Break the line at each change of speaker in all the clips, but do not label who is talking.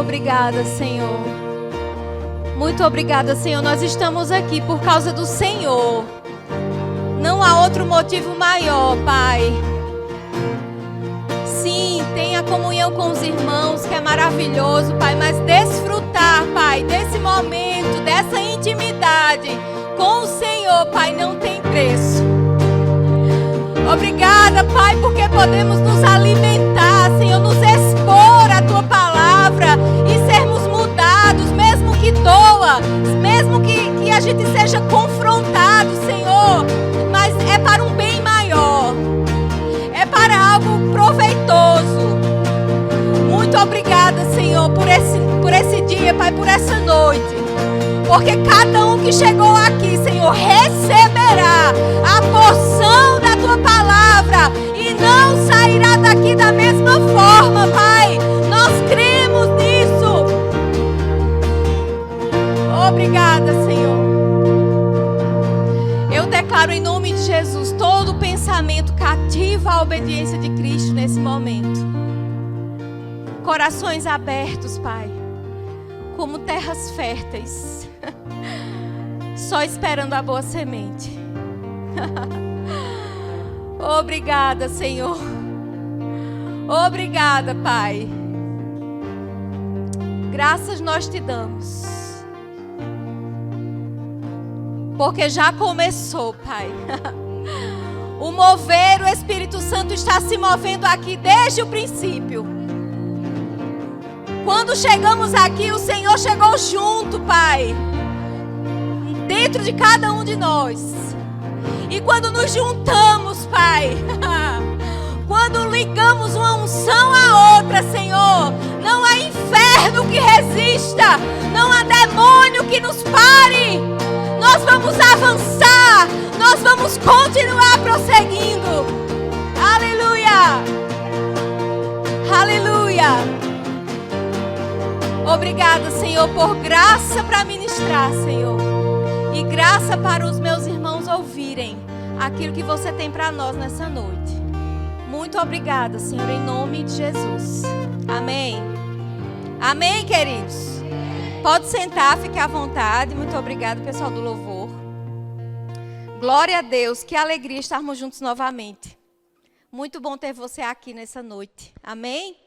obrigada, Senhor. Muito obrigada, Senhor. Nós estamos aqui por causa do Senhor. Não há outro motivo maior, Pai. Sim, tenha comunhão com os irmãos, que é maravilhoso, Pai. Mas desfrutar, Pai, desse momento, dessa intimidade com o Senhor, Pai, não tem preço. Obrigada, Pai, porque podemos nos alimentar, Senhor, nos expor à Tua palavra e sermos mudados, mesmo que doa, mesmo que a gente seja confrontado, Senhor, mas é para um bem maior, é para algo proveitoso. Muito obrigada, Senhor, por esse dia, Pai, por essa noite, porque cada um que chegou aqui, Senhor, receberá a porção da Tua palavra e não sairá daqui da mesma forma, Pai. Nós cremos nisso. Obrigada, Senhor. Eu declaro em nome de Jesus todo pensamento cativo à obediência de Cristo nesse momento. Corações abertos, Pai, como terras férteis, só esperando a boa semente. Obrigada, Senhor. Obrigada, Pai. Graças nós te damos, porque já começou, Pai. O mover, o Espírito Santo está se movendo aqui desde o princípio. Quando chegamos aqui, o Senhor chegou junto, Pai, dentro de cada um de nós. E quando nos juntamos, Pai, quando ligamos uma unção à outra, Senhor, não há inferno que resista, não há demônio que nos pare. Nós vamos avançar, nós vamos continuar prosseguindo. Aleluia! Aleluia! Obrigada, Senhor, por graça para ministrar, Senhor. E graça para os meus irmãos ouvirem aquilo que você tem para nós nessa noite. Muito obrigada, Senhor, em nome de Jesus. Amém. Amém, queridos. Pode sentar, fique à vontade. Muito obrigada, pessoal do louvor. Glória a Deus, que alegria estarmos juntos novamente. Muito bom ter você aqui nessa noite. Amém?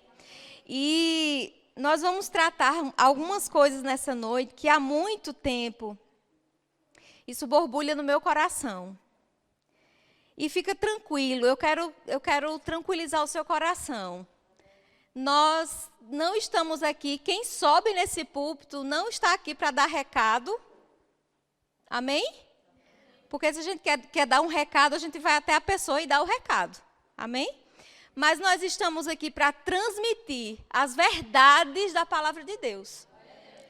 E nós vamos tratar algumas coisas nessa noite que há muito tempo isso borbulha no meu coração. E fica tranquilo, eu quero tranquilizar o seu coração. Nós não estamos aqui, quem sobe nesse púlpito não está aqui para dar recado. Amém? Porque se a gente quer dar um recado, a gente vai até a pessoa e dá o recado. Amém? Mas nós estamos aqui para transmitir as verdades da palavra de Deus.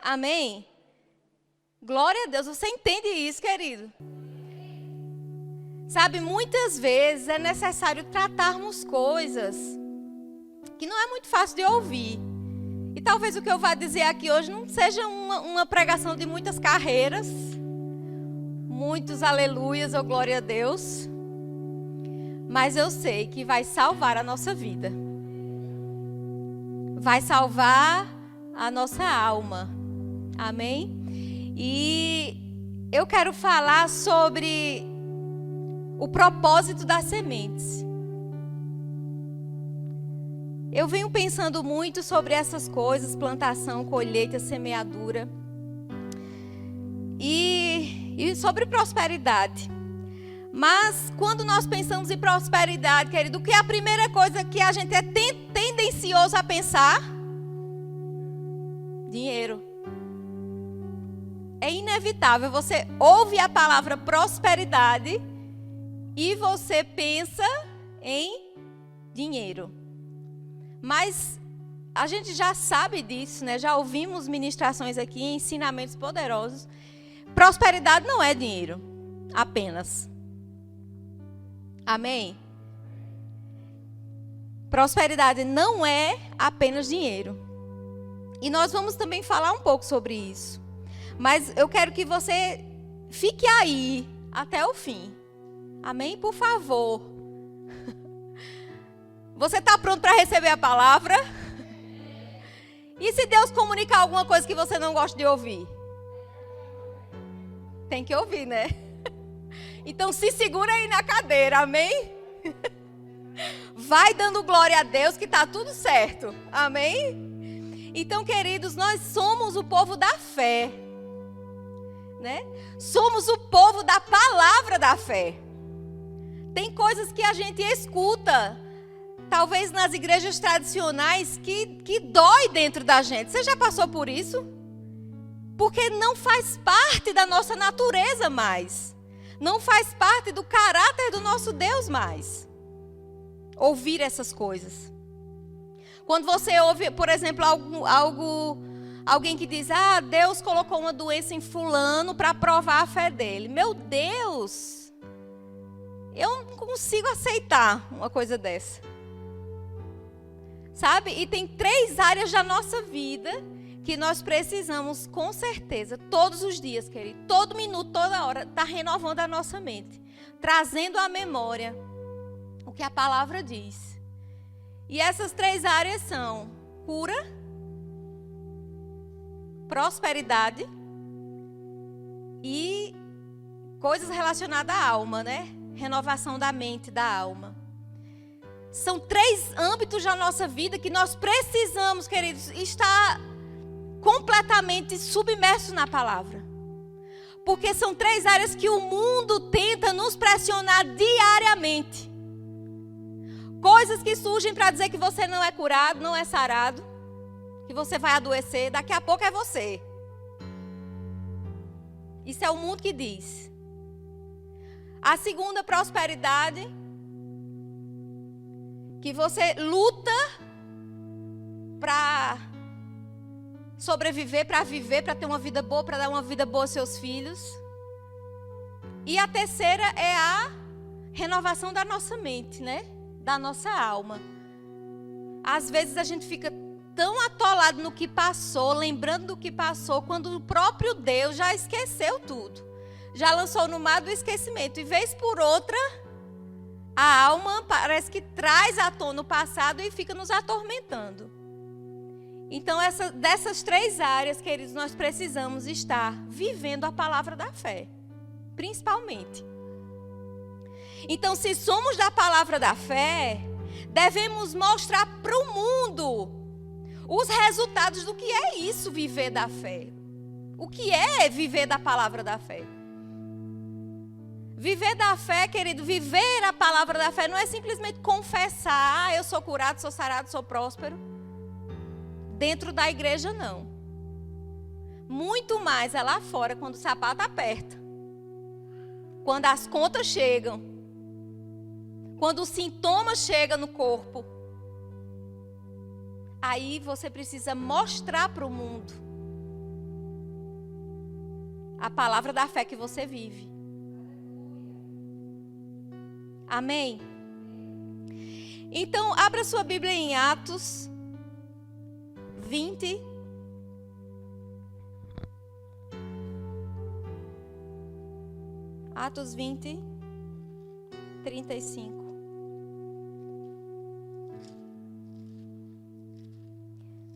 Amém? Glória a Deus. Você entende isso, querido? Sabe, muitas vezes é necessário tratarmos coisas que não é muito fácil de ouvir. E talvez o que eu vá dizer aqui hoje não seja uma pregação de muitas carreiras, muitos aleluias ou glória a Deus. Mas eu sei que vai salvar a nossa vida. Vai salvar a nossa alma. Amém? E eu quero falar sobre o propósito das sementes. Eu venho pensando muito sobre essas coisas, plantação, colheita, semeadura. E sobre prosperidade. Mas quando nós pensamos em prosperidade, querido, o que é a primeira coisa que a gente é tendencioso a pensar? Dinheiro. É inevitável, você ouve a palavra prosperidade e você pensa em dinheiro. Mas a gente já sabe disso, né? Já ouvimos ministrações aqui, ensinamentos poderosos. Prosperidade não é dinheiro, apenas. Amém? Prosperidade não é apenas dinheiro. E nós vamos também falar um pouco sobre isso. Mas eu quero que você fique aí até o fim. Amém? Por favor. Você está pronto para receber a palavra? E se Deus comunicar alguma coisa que você não gosta de ouvir? Tem que ouvir, né? Então se segura aí na cadeira, amém? Vai dando glória a Deus que está tudo certo, amém? Então, queridos, nós somos o povo da fé, né? Somos o povo da palavra da fé. Tem coisas que a gente escuta, talvez nas igrejas tradicionais, que dói dentro da gente. Você já passou por isso? Porque não faz parte da nossa natureza mais. Não faz parte do caráter do nosso Deus mais. Ouvir essas coisas. Quando você ouve, por exemplo, alguém que diz, Deus colocou uma doença em fulano para provar a fé dele. Meu Deus! Eu não consigo aceitar uma coisa dessa. Sabe? E tem 3 áreas da nossa vida que nós precisamos, com certeza, todos os dias, querido, todo minuto, toda hora, estar renovando a nossa mente, trazendo à memória o que a palavra diz. E essas 3 áreas são cura, prosperidade e coisas relacionadas à alma, né? Renovação da mente, da alma. São 3 âmbitos da nossa vida que nós precisamos, queridos, estar completamente submersos na palavra. Porque são 3 áreas que o mundo tenta nos pressionar diariamente. Coisas que surgem para dizer que você não é curado, não é sarado, que você vai adoecer, daqui a pouco é você. Isso é o mundo que diz. A segunda, prosperidade, que você luta para sobreviver, para viver, para ter uma vida boa, para dar uma vida boa aos seus filhos. E a terceira é a renovação da nossa mente, né? Da nossa alma. Às vezes a gente fica tão atolado no que passou, lembrando do que passou, quando o próprio Deus já esqueceu tudo. Já lançou no mar do esquecimento. E vez por outra, a alma parece que traz à tona o passado e fica nos atormentando. Então, dessas 3 áreas, queridos, nós precisamos estar vivendo a palavra da fé, principalmente. Então, se somos da palavra da fé, devemos mostrar para o mundo os resultados do que é isso, viver da fé. O que é viver da palavra da fé? Viver da fé, querido, viver a palavra da fé não é simplesmente confessar, eu sou curado, sou sarado, sou próspero. Dentro da igreja, não. Muito mais é lá fora, quando o sapato aperta. Quando as contas chegam. Quando os sintomas chegam no corpo. Aí você precisa mostrar para o mundo a palavra da fé que você vive. Amém? Então, abra sua Bíblia em Atos 20. Atos 20, 35.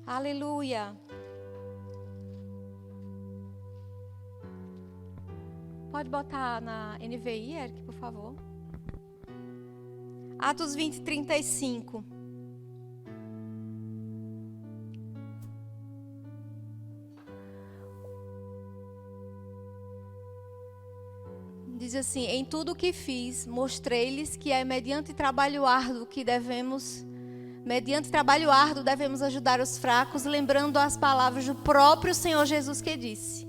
Aleluia. Pode botar na NVI, Eric, por favor. Atos 20, 35. Diz assim: em tudo o que fiz, mostrei-lhes que é mediante trabalho árduo devemos ajudar os fracos, lembrando as palavras do próprio Senhor Jesus que disse: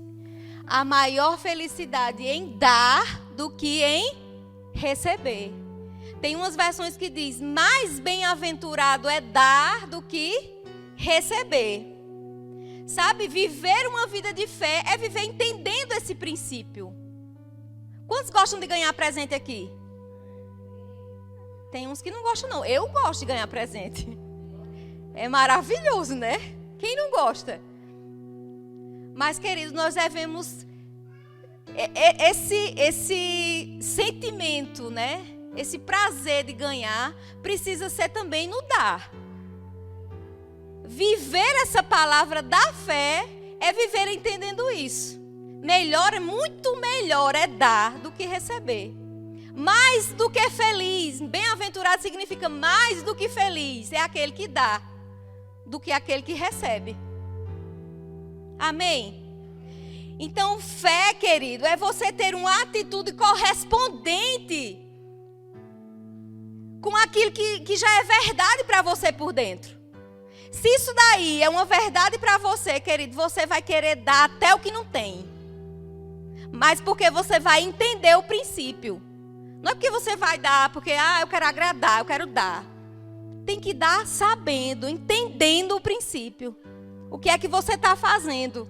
há maior felicidade em dar do que em receber. Tem umas versões que diz: mais bem-aventurado é dar do que receber. Sabe, viver uma vida de fé é viver entendendo esse princípio. Quantos gostam de ganhar presente aqui? Tem uns que não gostam, não. Eu gosto de ganhar presente. É maravilhoso, né? Quem não gosta? Mas, queridos, nós devemos... Esse sentimento, né? Esse prazer de ganhar precisa ser também no dar. viver essa palavra da fé é viver entendendo isso. Melhor, muito melhor é dar do que receber. Mais do que feliz, bem-aventurado significa mais do que feliz, é aquele que dá, do que aquele que recebe. Amém? Então, fé, querido, é você ter uma atitude correspondente com aquilo que já é verdade para você por dentro. Se isso daí é uma verdade para você, querido, você vai querer dar até o que não tem. Mas porque você vai entender o princípio. Não é porque você vai dar, porque eu quero agradar, eu quero dar. Tem que dar sabendo, entendendo o princípio. O que é que você está fazendo?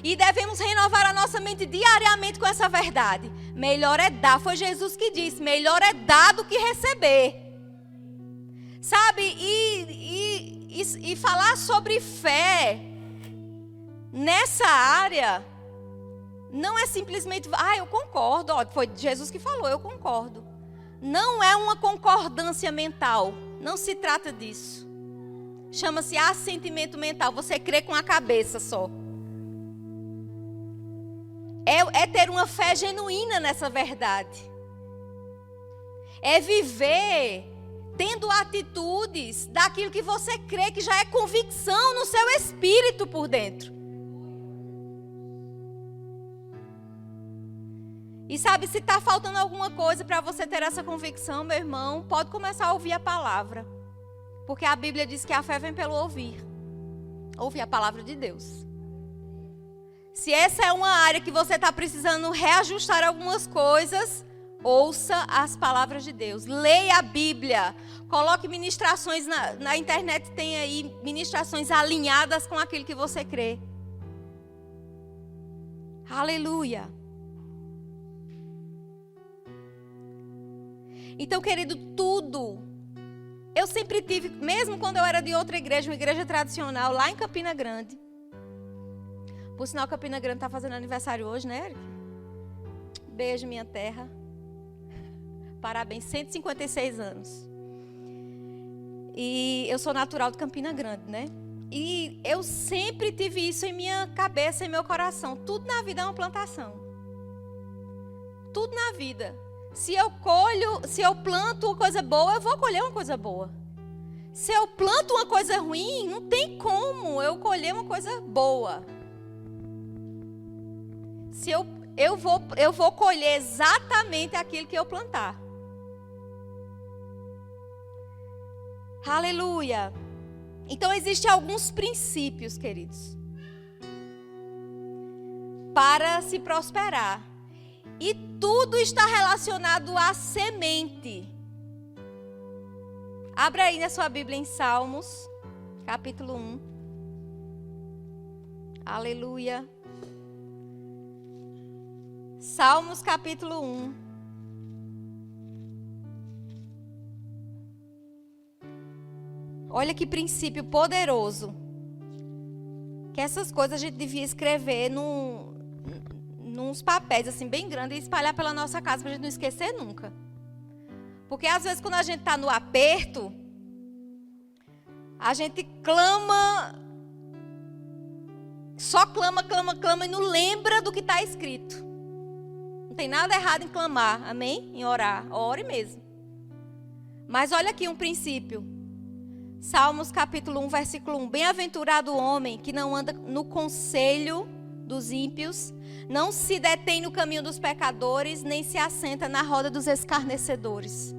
E devemos renovar a nossa mente diariamente com essa verdade. Melhor é dar, foi Jesus que disse, melhor é dar do que receber. Sabe, e falar sobre fé nessa área não é simplesmente, eu concordo, foi Jesus que falou, eu concordo. Não é uma concordância mental, não se trata disso. Chama-se assentimento mental, você crê com a cabeça só. É ter uma fé genuína nessa verdade. É viver tendo atitudes daquilo que você crê que já é convicção no seu espírito por dentro. E sabe, se está faltando alguma coisa para você ter essa convicção, meu irmão, pode começar a ouvir a palavra. Porque a Bíblia diz que a fé vem pelo ouvir. Ouvir a palavra de Deus. Se essa é uma área que você está precisando reajustar algumas coisas, ouça as palavras de Deus. Leia a Bíblia. Coloque ministrações na internet, tem aí ministrações alinhadas com aquilo que você crê. Aleluia. Então, querido, tudo. Eu sempre tive, mesmo quando eu era de outra igreja, uma igreja tradicional, lá em Campina Grande. Por sinal, Campina Grande está fazendo aniversário hoje, né, Eric? Beijo, minha terra. Parabéns, 156 anos. E eu sou natural de Campina Grande, né? E eu sempre tive isso em minha cabeça, em meu coração. Tudo na vida é uma plantação. Tudo na vida. Se eu planto uma coisa boa, eu vou colher uma coisa boa. Se eu planto uma coisa ruim, não tem como eu colher uma coisa boa. Se eu vou colher exatamente aquilo que eu plantar. Aleluia. Então, existem alguns princípios, queridos, para se prosperar. E tudo está relacionado à semente. Abra aí na sua Bíblia em Salmos, capítulo 1. Aleluia. Salmos, capítulo 1. Olha que princípio poderoso. Que essas coisas a gente devia escrever nos papéis assim bem grandes e espalhar pela nossa casa para a gente não esquecer nunca. Porque às vezes quando a gente está no aperto, a gente clama, só clama e não lembra do que está escrito. Não tem nada errado em clamar, amém? Em orar, ore mesmo. Mas olha aqui um princípio. Salmos capítulo 1, versículo 1. Bem-aventurado o homem que não anda no conselho dos ímpios, não se detém no caminho dos pecadores, nem se assenta na roda dos escarnecedores.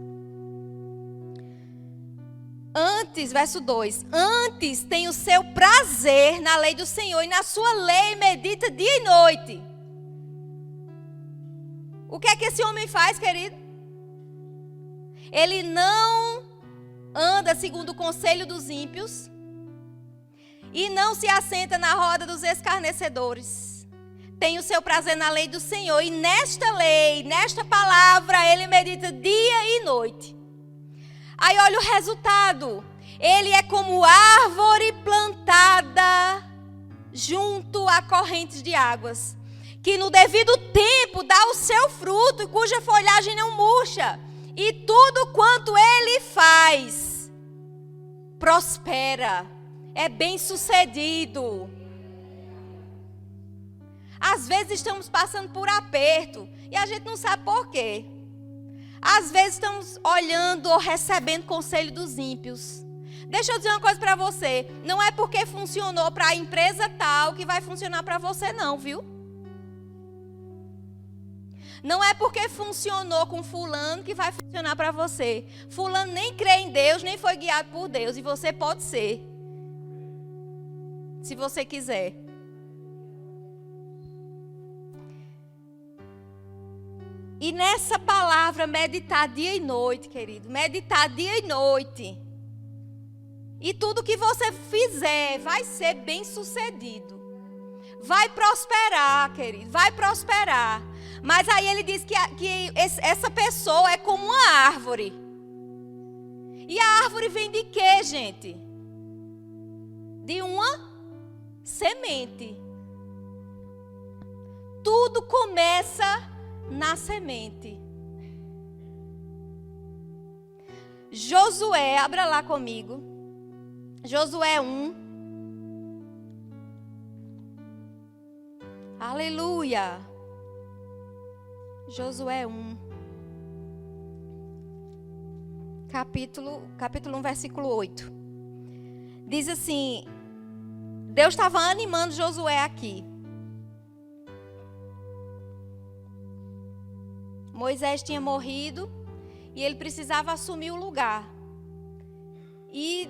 Antes, verso 2, antes tem o seu prazer na lei do Senhor e na sua lei medita dia e noite. O que é que esse homem faz, querido? Ele não anda segundo o conselho dos ímpios e não se assenta na roda dos escarnecedores. Tem o seu prazer na lei do Senhor e nesta lei, nesta palavra, ele medita dia e noite. Aí olha o resultado. Ele é como árvore plantada junto a correntes de águas, que no devido tempo dá o seu fruto e cuja folhagem não murcha. E tudo quanto ele faz prospera, é bem-sucedido. Às vezes estamos passando por aperto e a gente não sabe por quê. Às vezes estamos olhando ou recebendo conselho dos ímpios. Deixa eu dizer uma coisa para você. Não é porque funcionou para a empresa tal que vai funcionar para você não, viu? Não é porque funcionou com fulano que vai funcionar para você. Fulano nem crê em Deus, nem foi guiado por Deus. E você pode ser. Se você quiser. E nessa palavra, meditar dia e noite, querido. Meditar dia e noite. E tudo que você fizer vai ser bem sucedido. Vai prosperar, querido. Vai prosperar. Mas aí ele diz que essa pessoa é como uma árvore. E a árvore vem de quê, gente? De uma semente. Tudo começa na semente. Josué, abra lá comigo. Josué 1. Aleluia. Josué 1. Capítulo 1, versículo 8. Diz assim: Deus estava animando Josué aqui. Moisés tinha morrido e ele precisava assumir o lugar. E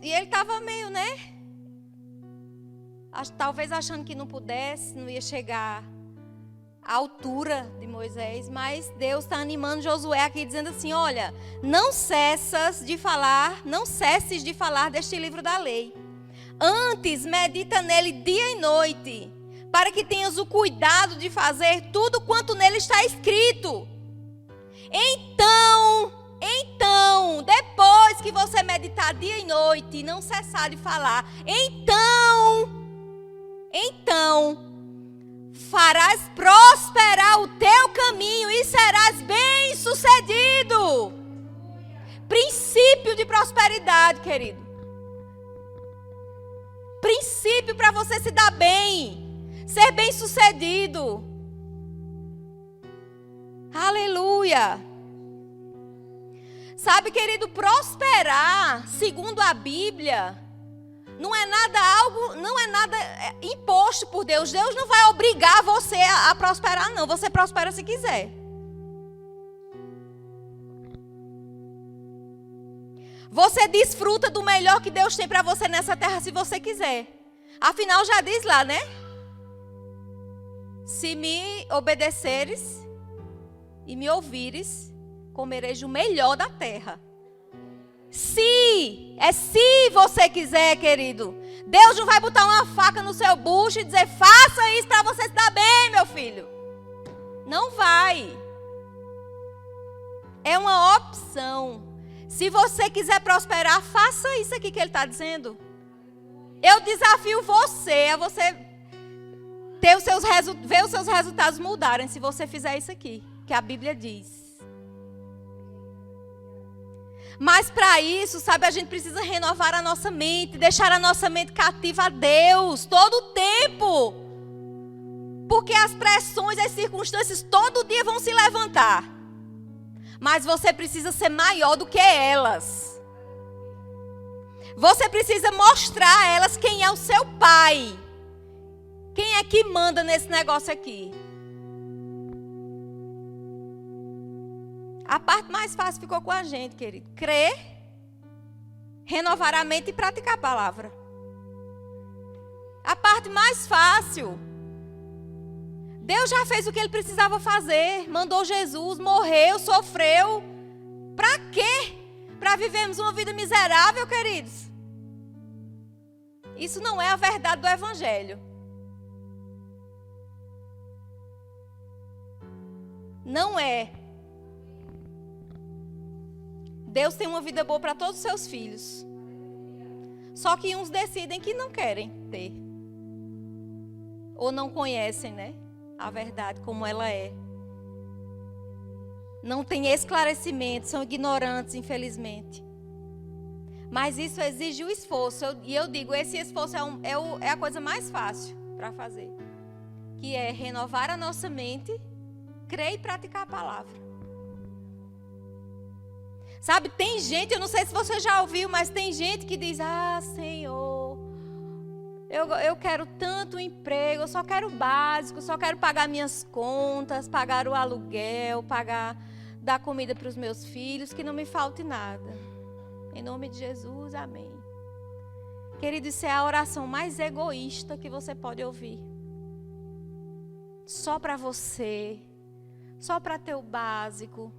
ele estava meio, talvez achando que não pudesse, não ia chegar à altura de Moisés, mas Deus está animando Josué aqui, dizendo assim: olha, não cesses de falar deste livro da lei. Antes, medita nele dia e noite, para que tenhas o cuidado de fazer tudo quanto nele está escrito. Então, depois que você meditar dia e noite e não cessar de falar, então, farás prosperar o teu caminho e serás bem-sucedido. Princípio de prosperidade, querido. Princípio para você se dar bem, ser bem-sucedido. Aleluia. Sabe, querido, prosperar, segundo a Bíblia, não é nada imposto por Deus. Deus não vai obrigar você a prosperar, não. Você prospera se quiser. Você desfruta do melhor que Deus tem para você nessa terra se você quiser. Afinal, já diz lá, né? Se me obedeceres e me ouvires, comereis o melhor da terra. Se você quiser, querido. Deus não vai botar uma faca no seu bucho e dizer: faça isso para você se dar bem, meu filho. Não vai. É uma opção. Se você quiser prosperar, faça isso aqui que ele está dizendo. Eu desafio você a você ver os seus resultados mudarem se você fizer isso aqui, que a Bíblia diz. Mas para isso, sabe, a gente precisa renovar a nossa mente, deixar a nossa mente cativa a Deus todo o tempo. Porque as pressões, as circunstâncias todo dia vão se levantar. Mas você precisa ser maior do que elas. Você precisa mostrar a elas quem é o seu pai. Quem é que manda nesse negócio aqui? A parte mais fácil ficou com a gente, querido. Crer, renovar a mente e praticar a palavra. A parte mais fácil. Deus já fez o que ele precisava fazer. Mandou Jesus, morreu, sofreu. Para quê? Para vivermos uma vida miserável, queridos? Isso não é a verdade do Evangelho. Não é. Deus tem uma vida boa para todos os seus filhos. Só que uns decidem que não querem ter. Ou não conhecem, né? A verdade como ela é. Não tem esclarecimento, são ignorantes, infelizmente. Mas isso exige o esforço. E eu digo, esse esforço é a coisa mais fácil para fazer. Que é renovar a nossa mente, crer e praticar a palavra. Sabe, tem gente, eu não sei se você já ouviu, mas tem gente que diz, Senhor, eu quero tanto emprego, eu só quero o básico, só quero pagar minhas contas, pagar o aluguel, dar comida para os meus filhos, que não me falte nada. Em nome de Jesus, amém. Querido, isso é a oração mais egoísta que você pode ouvir. Só para você, só para ter o básico,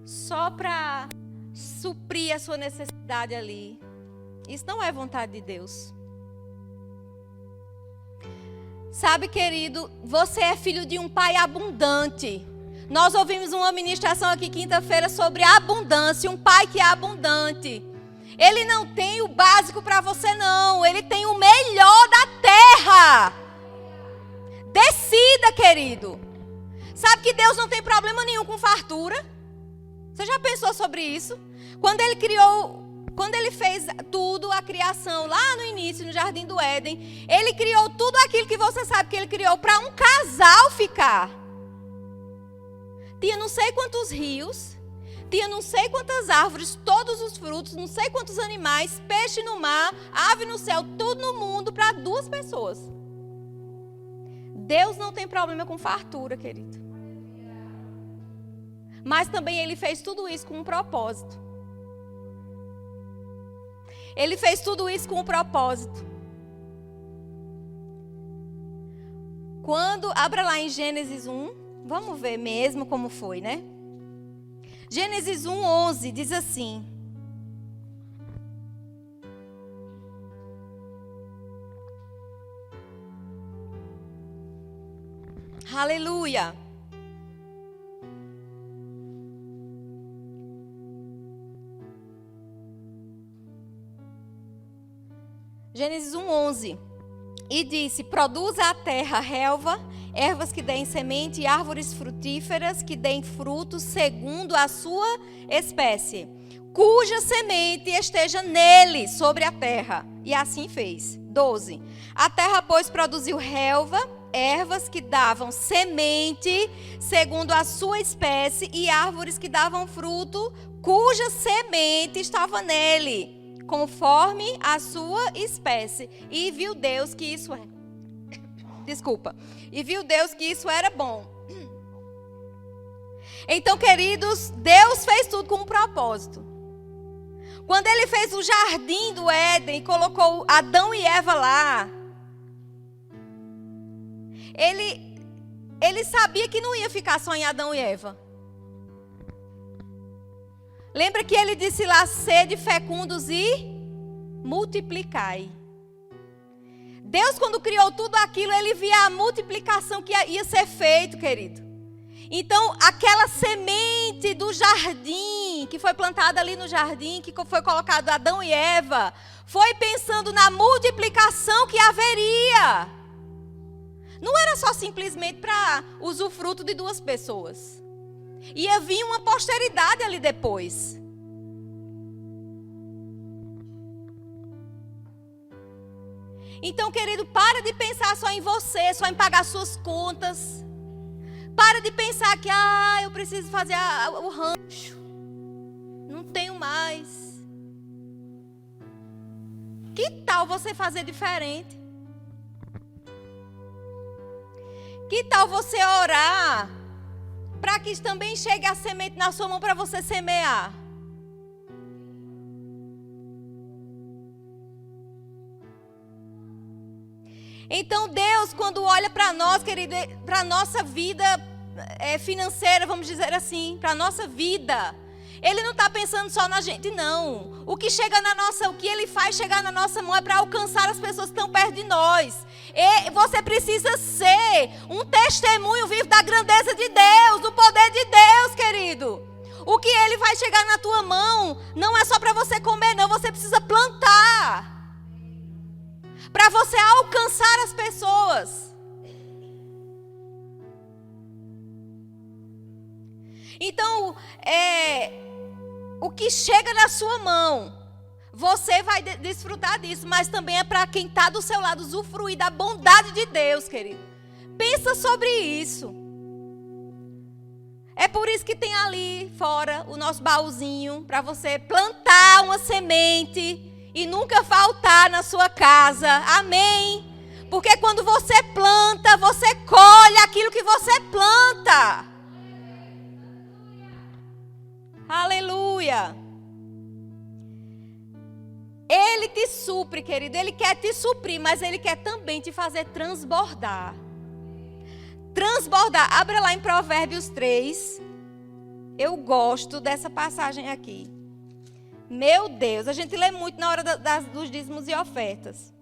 só para suprir a sua necessidade ali. Isso não é vontade de Deus. Sabe, querido, você é filho de um pai abundante. Nós ouvimos uma ministração aqui quinta-feira sobre abundância, um pai que é abundante. Ele não tem o básico para você não, ele tem o melhor da terra. Decida, querido. Sabe que Deus não tem problema nenhum com fartura? Você já pensou sobre isso? Quando ele fez tudo, a criação, lá no início, no Jardim do Éden, ele criou tudo aquilo que você sabe que ele criou para um casal ficar. Tinha não sei quantos rios, tinha não sei quantas árvores, todos os frutos, não sei quantos animais, peixe no mar, ave no céu, tudo no mundo para 2 pessoas. Deus não tem problema com fartura, querido. Mas também ele fez tudo isso com um propósito. Ele fez tudo isso com um propósito. Abra lá em Gênesis 1, vamos ver mesmo como foi, né? Gênesis 1:11 diz assim: Aleluia! Gênesis 1:11. E disse: produza a terra relva, ervas que deem semente e árvores frutíferas que deem frutos segundo a sua espécie, cuja semente esteja nele, sobre a terra. E assim fez. 12. A terra, pois, produziu relva, ervas que davam semente segundo a sua espécie e árvores que davam fruto, cuja semente estava nele, conforme a sua espécie. E viu Deus que isso era... E viu Deus que isso era bom. Então, queridos, Deus fez tudo com um propósito. Quando ele fez o jardim do Éden e colocou Adão e Eva lá, ele sabia que não ia ficar só em Adão e Eva. Lembra que ele disse lá: sede fecundos e multiplicai. Deus, quando criou tudo aquilo, ele via a multiplicação que ia ser feito, querido. Então, aquela semente do jardim, que foi plantada ali no jardim, que foi colocado Adão e Eva, foi pensando na multiplicação que haveria. Não era só simplesmente para usufruto de 2 pessoas. Ia vir uma posteridade ali depois. Então, querido, para de pensar só em você, só em pagar suas contas. Para de pensar que, eu preciso fazer o rancho. Não tenho mais. Que tal você fazer diferente? Que tal você orar para que também chegue a semente na sua mão para você semear? Então Deus, quando olha para nós, querido, para a nossa vida financeira, vamos dizer assim, para a nossa vida, Ele não está pensando só na gente, não. O que Ele faz chegar na nossa mão é para alcançar as pessoas que estão perto de nós. E você precisa ser um testemunho vivo da grandeza de Deus, do poder de Deus, querido. O que Ele vai chegar na tua mão não é só para você comer, não. Você precisa plantar. Para você alcançar as pessoas. Então, o que chega na sua mão você vai desfrutar disso, mas também é para quem está do seu lado usufruir da bondade de Deus, querido. Pensa sobre isso. É por isso que tem ali fora o nosso baúzinho para você plantar uma semente e nunca faltar na sua casa. Amém? Porque quando você planta, você colhe aquilo que você planta. Aleluia. Ele te supre, querido. Ele quer te suprir, mas Ele quer também te fazer transbordar. Transbordar. Abra lá em Provérbios 3. Eu gosto dessa passagem aqui. Meu Deus, a gente lê muito na hora dos dízimos e ofertas.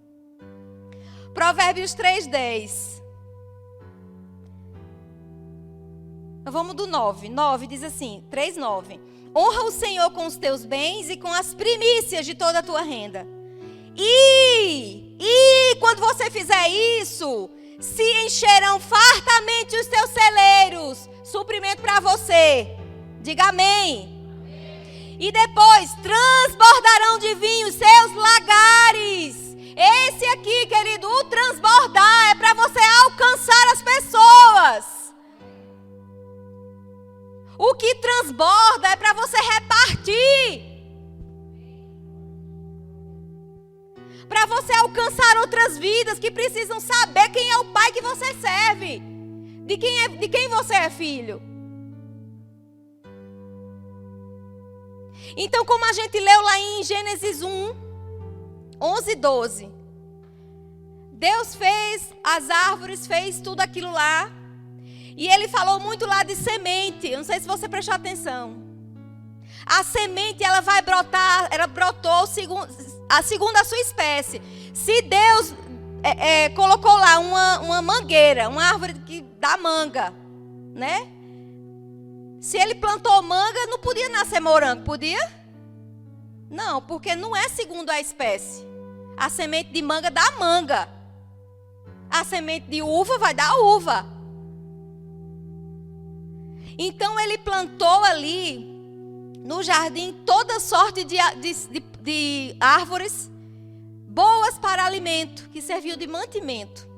Provérbios 3:10. Vamos do 9. 9 diz assim, 3:9. Honra o Senhor com os teus bens e com as primícias de toda a tua renda. E quando você fizer isso, se encherão fartamente os teus celeiros. Suprimento para você. Diga amém. E depois, transbordarão de vinho os seus lagares. Esse aqui, querido, o transbordar é para você alcançar as pessoas. O que transborda é para você repartir. Para você alcançar outras vidas que precisam saber quem é o Pai que você serve. De quem você é filho. Então, como a gente leu lá em Gênesis 1, 11, 12. Deus fez as árvores, fez tudo aquilo lá. E Ele falou muito lá de semente. Eu não sei se você prestou atenção. A semente, ela vai brotar, ela brotou segundo a sua espécie. Se Deus colocou lá uma mangueira, uma árvore que dá manga, né? Se Ele plantou manga, não podia nascer morango, podia? Não, porque não é segundo a espécie. A semente de manga dá manga. A semente de uva vai dar uva. Então Ele plantou ali no jardim toda sorte de árvores boas para alimento, que serviam de mantimento.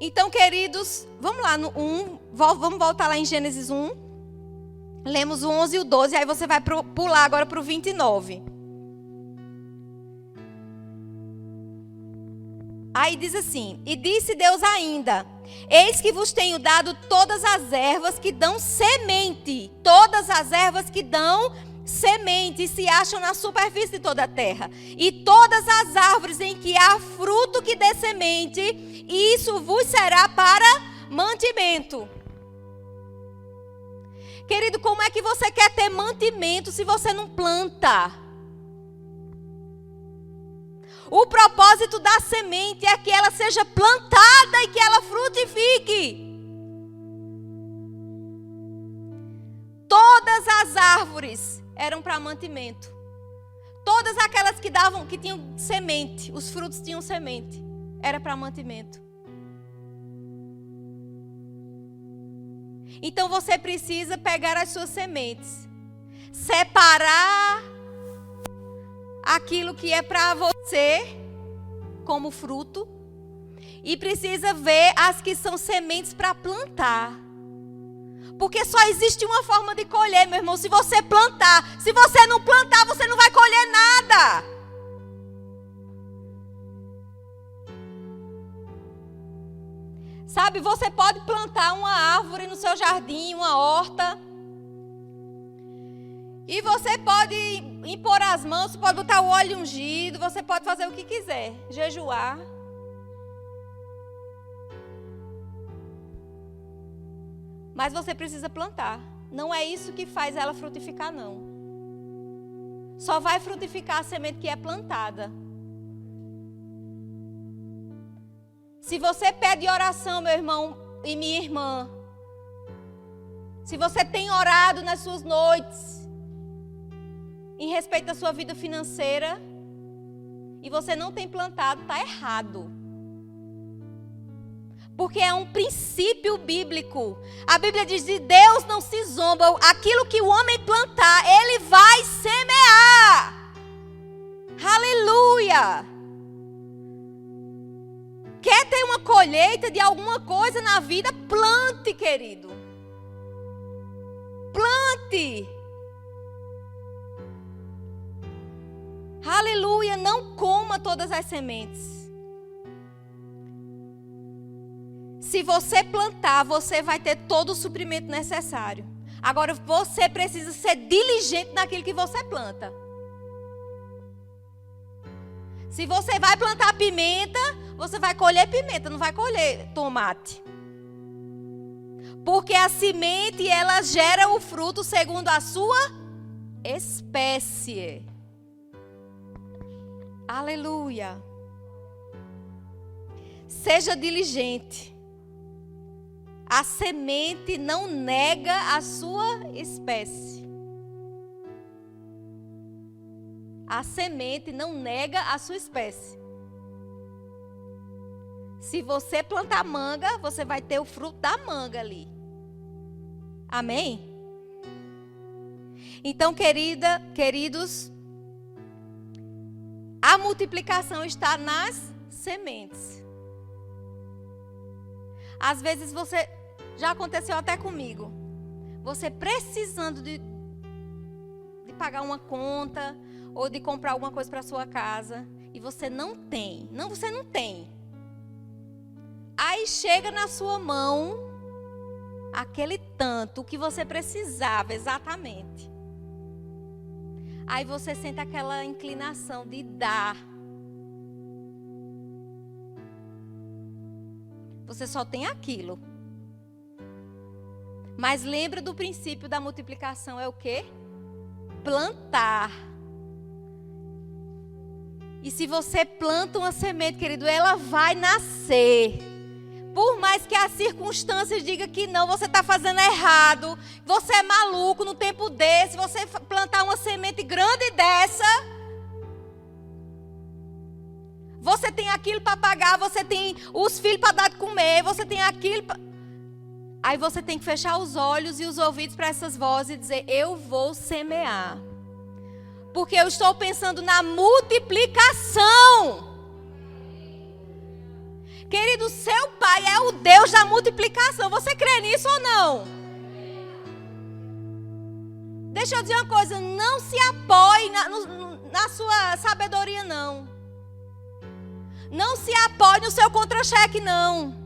Então, queridos, vamos lá no 1, vamos voltar lá em Gênesis 1. Lemos o 11 e o 12, aí você vai pular agora para o 29. Aí diz assim, e disse Deus ainda, eis que vos tenho dado todas as ervas que dão semente, todas as ervas que dão semente e se acham na superfície de toda a terra, e todas as árvores em que há fruto que dê semente, isso vos será para mantimento. Querido, como é que você quer ter mantimento se você não planta? O propósito da semente é que ela seja plantada e que ela frutifique. Todas as árvores eram para mantimento. Todas aquelas que tinham semente, os frutos tinham semente, era para mantimento. Então você precisa pegar as suas sementes, separar aquilo que é para você como fruto e precisa ver as que são sementes para plantar. Porque só existe uma forma de colher, meu irmão, se você plantar. Se você não plantar, você não vai colher nada. Sabe, você pode plantar uma árvore no seu jardim, uma horta. E você pode impor as mãos, você pode botar o óleo ungido, você pode fazer o que quiser, jejuar. Mas você precisa plantar. Não é isso que faz ela frutificar, não. Só vai frutificar a semente que é plantada. Se você pede oração, meu irmão e minha irmã, se você tem orado nas suas noites, em respeito à sua vida financeira, e você não tem plantado, está errado. Porque é um princípio bíblico. A Bíblia diz que Deus não se zomba. Aquilo que o homem plantar, ele vai semear. Aleluia! Quer ter uma colheita de alguma coisa na vida? Plante, querido. Plante. Aleluia! Não coma todas as sementes. Se você plantar, você vai ter todo o suprimento necessário. Agora, você precisa ser diligente naquilo que você planta. Se você vai plantar pimenta, você vai colher pimenta, não vai colher tomate. Porque a semente, ela gera o fruto segundo a sua espécie. Aleluia. Seja diligente. A semente não nega a sua espécie. A semente não nega a sua espécie. Se você plantar manga, você vai ter o fruto da manga ali. Amém? Então, queridos, a multiplicação está nas sementes. Às vezes já aconteceu até comigo. Você precisando de pagar uma conta ou de comprar alguma coisa para sua casa e você não tem. Você não tem. Aí chega na sua mão aquele tanto que você precisava exatamente. Aí você sente aquela inclinação de dar. Você só tem aquilo. Mas lembra do princípio da multiplicação, é o quê? Plantar. E se você planta uma semente, querido, ela vai nascer. Por mais que as circunstâncias digam que não, você está fazendo errado, você é maluco no tempo desse, você plantar uma semente grande dessa, você tem aquilo para pagar, você tem os filhos para dar de comer, você tem aquilo para... Aí você tem que fechar os olhos e os ouvidos para essas vozes e dizer, eu vou semear. Porque eu estou pensando na multiplicação. Querido, seu pai é o Deus da multiplicação. Você crê nisso ou não? Deixa eu dizer uma coisa. Não se apoie na sua sabedoria, não. Não se apoie no seu contra-cheque, não.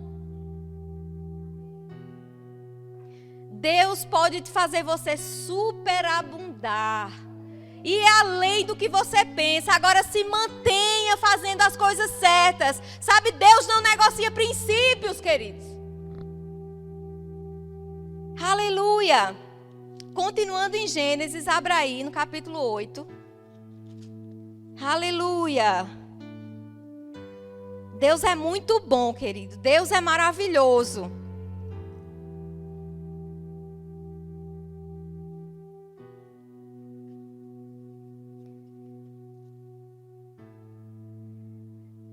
Deus pode te fazer você superabundar. E é além do que você pensa. Agora se mantenha fazendo as coisas certas. Sabe, Deus não negocia princípios, queridos. Aleluia. Continuando em Gênesis, abra aí no capítulo 8. Aleluia. Deus é muito bom, querido. Deus é maravilhoso.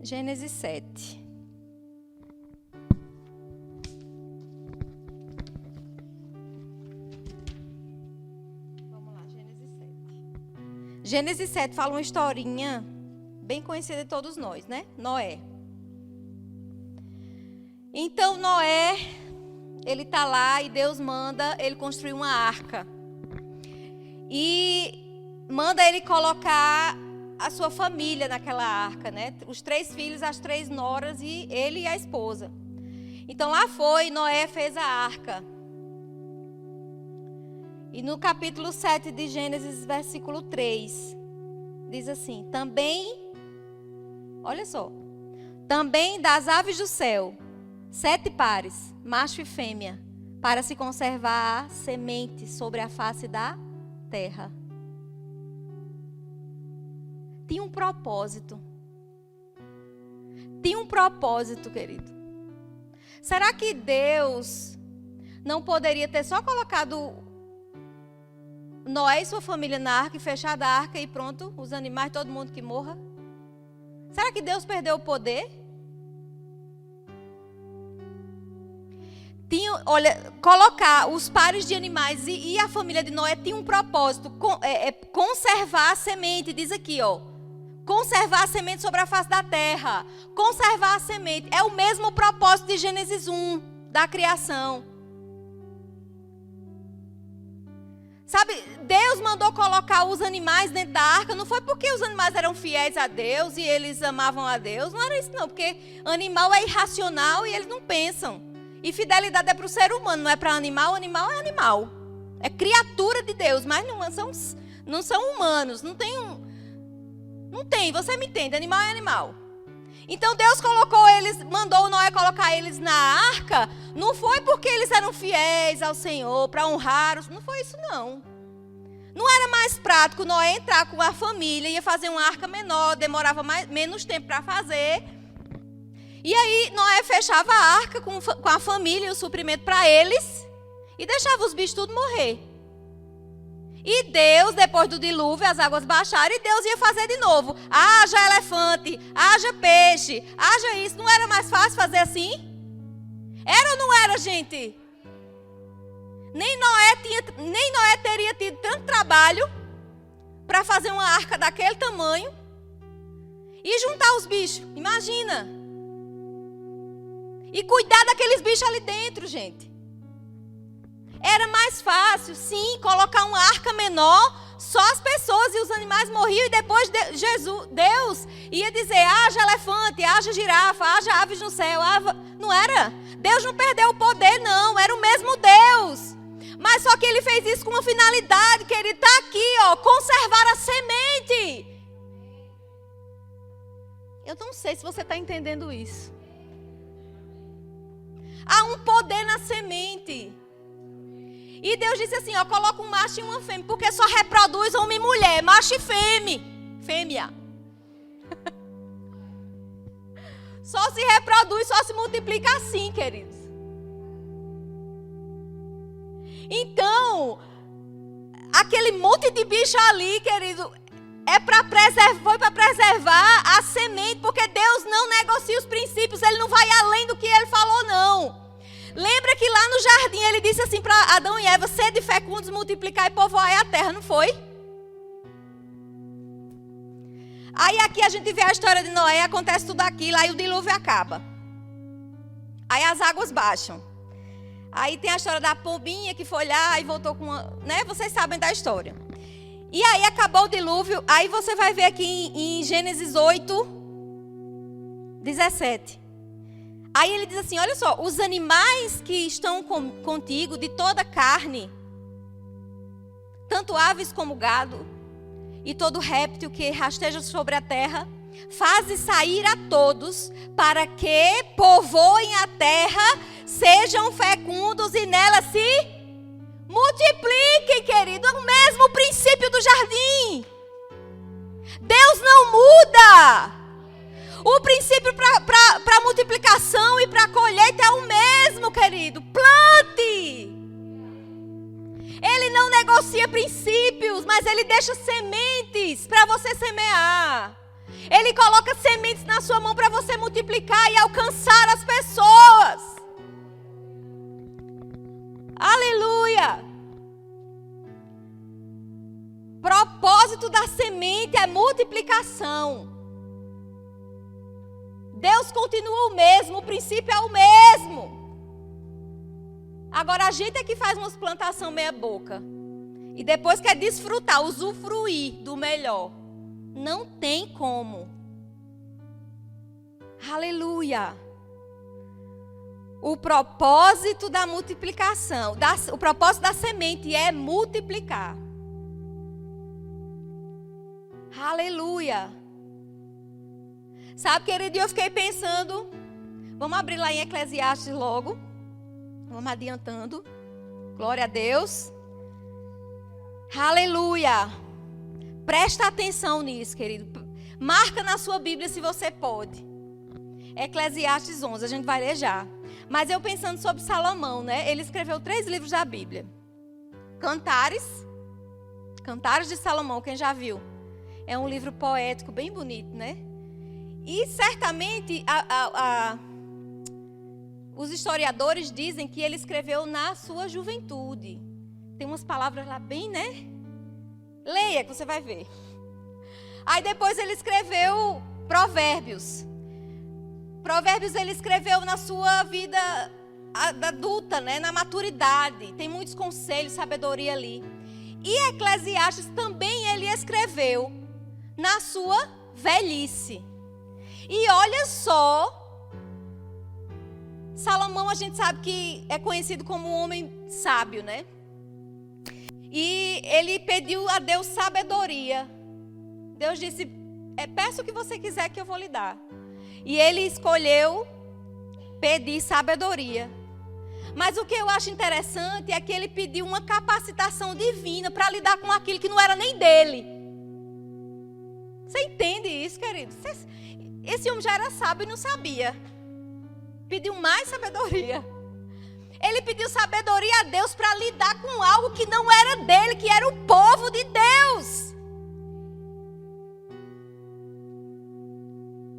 Gênesis 7. Vamos lá, Gênesis 7. Gênesis 7 fala uma historinha bem conhecida de todos nós, né? Noé. Então Noé, ele está lá e Deus manda ele construir uma arca. E manda ele colocar a sua família naquela arca, né? Os 3 filhos, as 3 noras e ele e a esposa. Então lá foi, Noé fez a arca. E no capítulo 7 de Gênesis, versículo 3, diz assim, também, olha só, também das aves do céu, 7 pares, macho e fêmea, para se conservar a semente sobre a face da terra. Tinha um propósito. Tinha um propósito, querido. Será que Deus não poderia ter só colocado Noé e sua família na arca e fechado a arca e pronto, os animais, todo mundo que morra? Será que Deus perdeu o poder? Colocar os pares de animais e a família de Noé tinha um propósito, conservar a semente, diz aqui, ó. Conservar a semente sobre a face da terra. Conservar a semente. É o mesmo propósito de Gênesis 1, da criação. Sabe, Deus mandou colocar os animais dentro da arca, não foi porque os animais eram fiéis a Deus e eles amavam a Deus, não era isso não, porque animal é irracional e eles não pensam. E fidelidade é para o ser humano, não é para animal, animal é animal. É criatura de Deus, mas não são humanos, não tem, você me entende, animal é animal. Então Deus mandou Noé colocar eles na arca, não foi porque eles eram fiéis ao Senhor, para honrar, não foi isso não. Não era mais prático Noé entrar com a família, ia fazer uma arca menor, demorava menos tempo para fazer. E aí Noé fechava a arca com a família e o suprimento para eles, e deixava os bichos tudo morrer. E Deus, depois do dilúvio, as águas baixaram e Deus ia fazer de novo. Haja elefante, haja peixe, haja isso. Não era mais fácil fazer assim? Era ou não era, gente? Nem Noé teria tido tanto trabalho para fazer uma arca daquele tamanho e juntar os bichos. Imagina. E cuidar daqueles bichos ali dentro, gente. Era mais fácil, sim, colocar uma arca menor, só as pessoas e os animais morriam e depois Deus ia dizer, haja elefante, haja girafa, haja aves no céu. Não era? Deus não perdeu o poder, não, era o mesmo Deus. Mas só que ele fez isso com uma finalidade, que ele está aqui, ó, conservar a semente. Eu não sei se você está entendendo isso. Há um poder na semente. E Deus disse assim, ó, coloca um macho e uma fêmea, porque só reproduz homem e mulher, macho e fêmea. Só se reproduz, só se multiplica assim, queridos. Então, aquele monte de bicho ali, querido, foi para preservar a semente, porque Deus não negocia os princípios, Ele não vai além do que Ele falou, não. Lembra que lá no jardim ele disse assim para Adão e Eva, sede fecundos, multiplicar e povoar a terra, não foi? Aí aqui a gente vê a história de Noé, acontece tudo aquilo, aí o dilúvio acaba. Aí as águas baixam. Aí tem a história da pombinha que foi lá e voltou com uma, né? Vocês sabem da história. E aí acabou o dilúvio, aí você vai ver aqui em Gênesis 8, 17. Aí ele diz assim, olha só, os animais que estão contigo, de toda carne, tanto aves como gado, e todo réptil que rasteja sobre a terra, faze sair a todos, para que povoem a terra, sejam fecundos e nela se multipliquem, querido. É o mesmo princípio do jardim. Deus não muda. O princípio para multiplicação e para colheita é o mesmo, querido. Plante. Ele não negocia princípios, mas ele deixa sementes para você semear. Ele coloca sementes na sua mão para você multiplicar e alcançar as pessoas. Aleluia. Propósito da semente é multiplicação. Deus continua o mesmo, o princípio é o mesmo. Agora a gente é que faz umas plantações meia boca. E depois quer desfrutar, usufruir do melhor. Não tem como. Aleluia. O propósito da multiplicação, o propósito da semente é multiplicar. Aleluia. Sabe, querido, eu fiquei pensando, vamos abrir lá em Eclesiastes logo, vamos adiantando, glória a Deus, aleluia, presta atenção nisso, querido, marca na sua Bíblia se você pode, Eclesiastes 11, a gente vai ler já, mas eu pensando sobre Salomão, né, ele escreveu 3 livros da Bíblia, Cantares de Salomão, quem já viu, é um livro poético, bem bonito, né? E certamente os historiadores dizem que ele escreveu na sua juventude. Tem umas palavras lá bem, né? Leia que você vai ver. Aí depois ele escreveu Provérbios. Provérbios ele escreveu na sua vida adulta, né? Na maturidade. Tem muitos conselhos, sabedoria ali. E Eclesiastes também ele escreveu na sua velhice. E olha só, Salomão a gente sabe que é conhecido como um homem sábio, né? E ele pediu a Deus sabedoria. Deus disse, peça o que você quiser que eu vou lhe dar. E ele escolheu pedir sabedoria. Mas o que eu acho interessante é que ele pediu uma capacitação divina para lidar com aquilo que não era nem dele. Você entende isso, querido? Esse homem já era sábio e não sabia. Pediu mais sabedoria. Ele pediu sabedoria a Deus para lidar com algo que não era dele, que era o povo de Deus.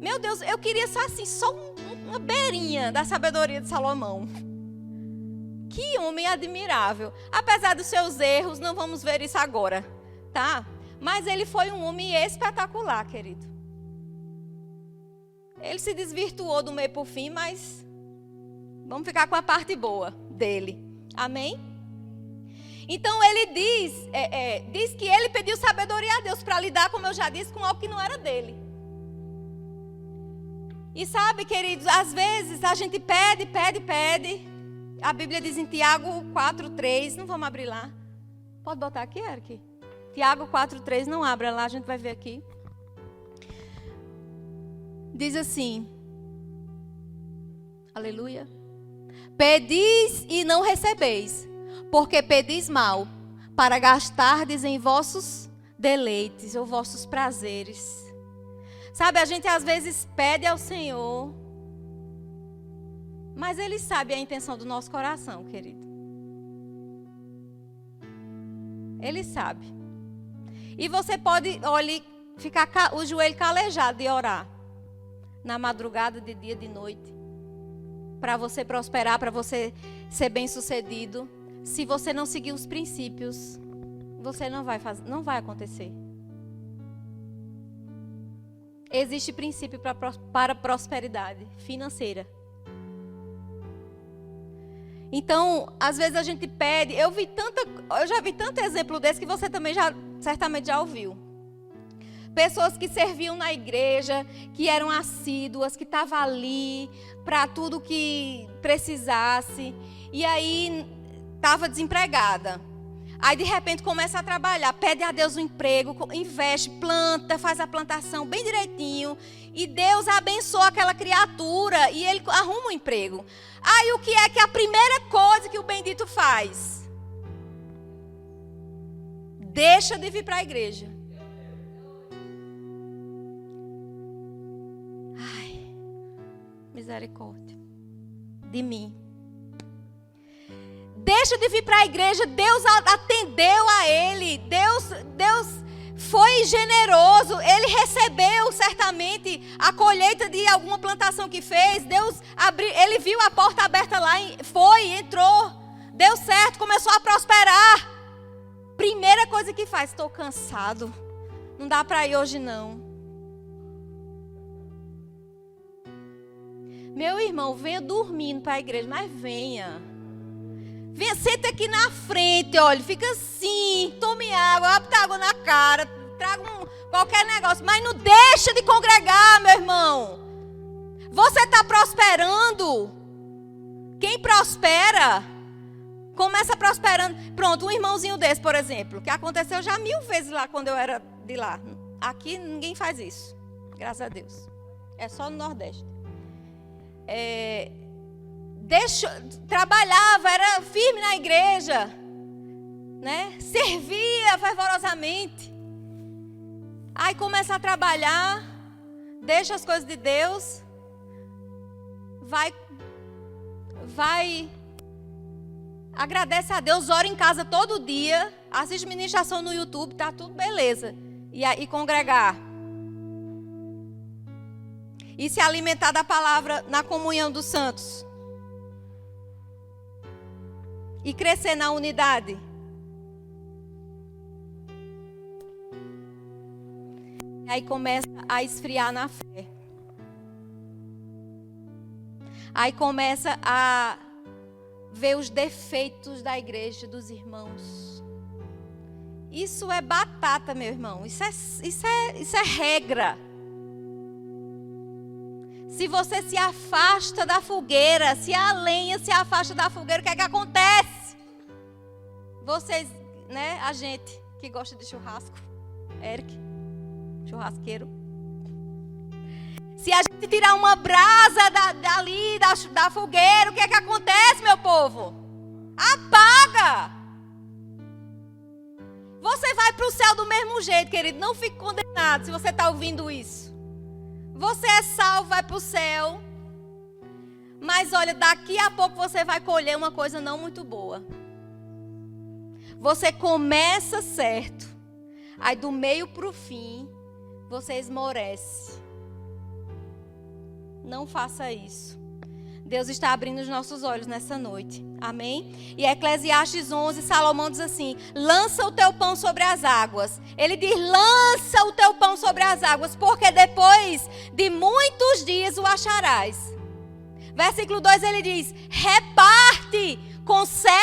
Meu Deus, eu queria só assim, uma beirinha da sabedoria de Salomão. Que homem admirável. Apesar dos seus erros, não vamos ver isso agora, tá? Mas ele foi um homem espetacular, querido. Ele se desvirtuou do meio para o fim, mas vamos ficar com a parte boa dele. Amém? Então ele diz que ele pediu sabedoria a Deus para lidar, como eu já disse, com algo que não era dele. E sabe, queridos, às vezes a gente pede. A Bíblia diz em Tiago 4:3, não vamos abrir lá. Pode botar aqui, Eric? Tiago 4:3, não abra lá, a gente vai ver aqui. Diz assim, aleluia. Pedis e não recebeis, porque pedis mal, para gastardes em vossos deleites ou vossos prazeres. Sabe, a gente às vezes pede ao Senhor, mas Ele sabe a intenção do nosso coração, querido. Ele sabe. E você pode, olha, ficar o joelho calejado de orar. Na madrugada, de dia, de noite. Para você prosperar, para você ser bem-sucedido. Se você não seguir os princípios, você não vai acontecer. Existe princípio para prosperidade financeira. Então, às vezes a gente pede, eu já vi tanto exemplo desse que você também certamente já ouviu. Pessoas que serviam na igreja, que eram assíduas, que estavam ali para tudo que precisasse. E aí estava desempregada. Aí de repente começa a trabalhar, pede a Deus um emprego, investe, planta, faz a plantação bem direitinho. E Deus abençoa aquela criatura e ele arruma um emprego. Aí o que é que a primeira coisa que o bendito faz? Deixa de vir para a igreja. Ai, misericórdia de mim. Deixa de vir para a igreja, Deus atendeu a ele, Deus foi generoso, ele recebeu certamente a colheita de alguma plantação que fez, Deus abriu, ele viu a porta aberta lá, entrou, deu certo, começou a prosperar. Primeira coisa que faz, estou cansado, não dá para ir hoje não. Meu irmão, venha dormindo para a igreja, mas venha. Venha, senta aqui na frente, olha, fica assim, tome água, bota água na cara, traga qualquer negócio, mas não deixa de congregar, meu irmão. Você está prosperando. Quem prospera, começa prosperando. Pronto, um irmãozinho desse, por exemplo, que aconteceu já 1000 vezes lá quando eu era de lá. Aqui ninguém faz isso, graças a Deus. É só no Nordeste. Trabalhava, era firme na igreja, né? Servia fervorosamente. Aí começa a trabalhar, deixa as coisas de Deus, vai, agradece a Deus, ora em casa todo dia, assiste ministração no YouTube, tá tudo beleza. E aí congregar. E se alimentar da palavra na comunhão dos santos. E crescer na unidade. E aí começa a esfriar na fé. Aí começa a ver os defeitos da igreja, dos irmãos. Isso é batata, meu irmão. Isso é regra. Se você se afasta da fogueira, se a lenha se afasta da fogueira, o que é que acontece? Vocês, né, a gente que gosta de churrasco, Eric, churrasqueiro. Se a gente tirar uma brasa dali, da fogueira, o que é que acontece, meu povo? Apaga! Você vai para o céu do mesmo jeito, querido. Não fique condenado se você está ouvindo isso. Você é salvo, vai para o céu. Mas olha, daqui a pouco você vai colher uma coisa não muito boa. Você começa certo. Aí do meio para o fim, você esmorece. Não faça isso. Deus está abrindo os nossos olhos nessa noite. Amém? E Eclesiastes 11, Salomão diz assim: lança o teu pão sobre as águas. Ele diz: lança o teu pão sobre as águas, porque depois de muitos dias o acharás. Versículo 2 ele diz: reparte com 7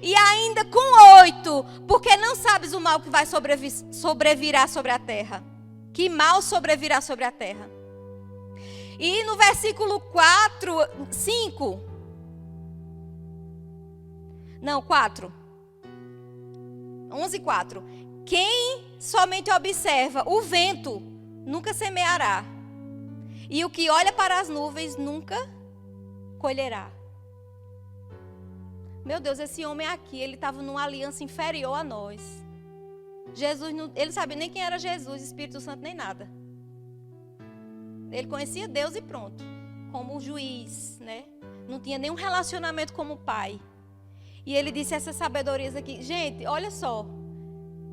e ainda com 8, porque não sabes o mal que vai sobrevirá sobre a terra. Que mal sobrevirá sobre a terra. E no versículo 4, 5. Não, 4. 11, 4. Quem somente observa o vento nunca semeará. E o que olha para as nuvens nunca colherá. Meu Deus, esse homem aqui, ele estava numa aliança inferior a nós. Jesus, ele não sabia nem quem era Jesus, Espírito Santo, nem nada. Ele conhecia Deus e pronto. Como juiz, né? Não tinha nenhum relacionamento como pai. E ele disse essas sabedorias aqui. Gente, olha só.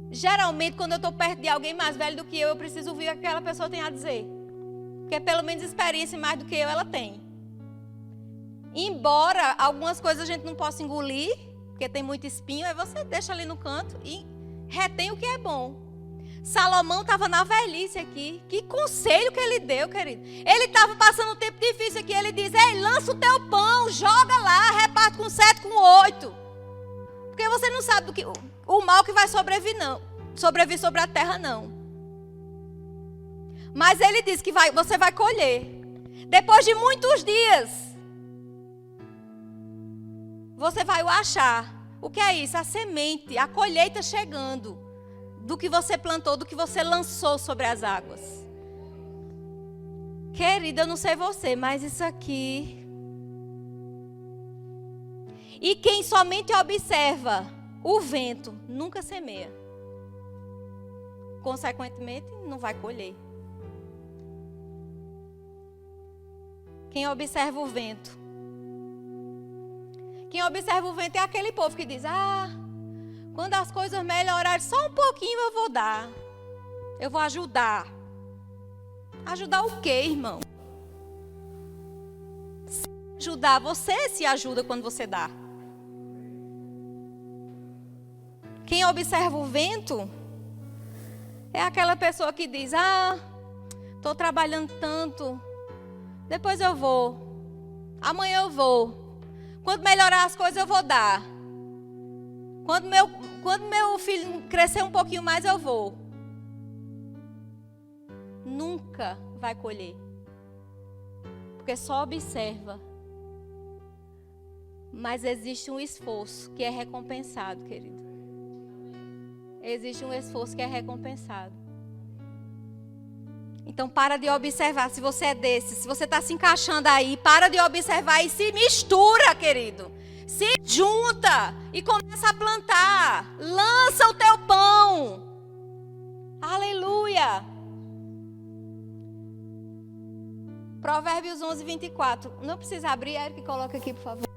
Geralmente, quando eu estou perto de alguém mais velho do que eu preciso ouvir o que aquela pessoa tem a dizer. Porque pelo menos experiência mais do que eu, ela tem. Embora algumas coisas a gente não possa engolir, porque tem muito espinho, aí você deixa ali no canto e retém o que é bom. Salomão estava na velhice aqui. Que conselho que ele deu, querido. Ele estava passando um tempo difícil aqui. Ele diz: ei, lança o teu pão, joga lá, reparte com 7, com 8. Porque você não sabe o mal que vai sobrevir sobre a terra, não. Mas ele diz que você vai colher. Depois de muitos dias, você vai o achar. O que é isso? A semente, a colheita chegando. Do que você plantou, do que você lançou sobre as águas. Querida, eu não sei você, mas isso aqui... E quem somente observa o vento, nunca semeia. Consequentemente, não vai colher. Quem observa o vento. Quem observa o vento é aquele povo que diz: quando as coisas melhorarem só um pouquinho, eu vou dar. Eu vou ajudar. Ajudar o quê, irmão? Ajudar, você se ajuda quando você dá. Quem observa o vento é aquela pessoa que diz: estou trabalhando tanto, depois eu vou. Amanhã eu vou. Quando melhorar as coisas, eu vou dar. Quando meu filho crescer um pouquinho mais, eu vou. Nunca vai colher. Porque só observa. Mas existe um esforço que é recompensado, querido. Existe um esforço que é recompensado. Então para de observar. Se você é desse, se você está se encaixando aí, para de observar e se mistura, querido. Se junta e começa a plantar. Lança o teu pão. Aleluia. Provérbios 11, 24. Não precisa abrir, Eric, coloca aqui, por favor.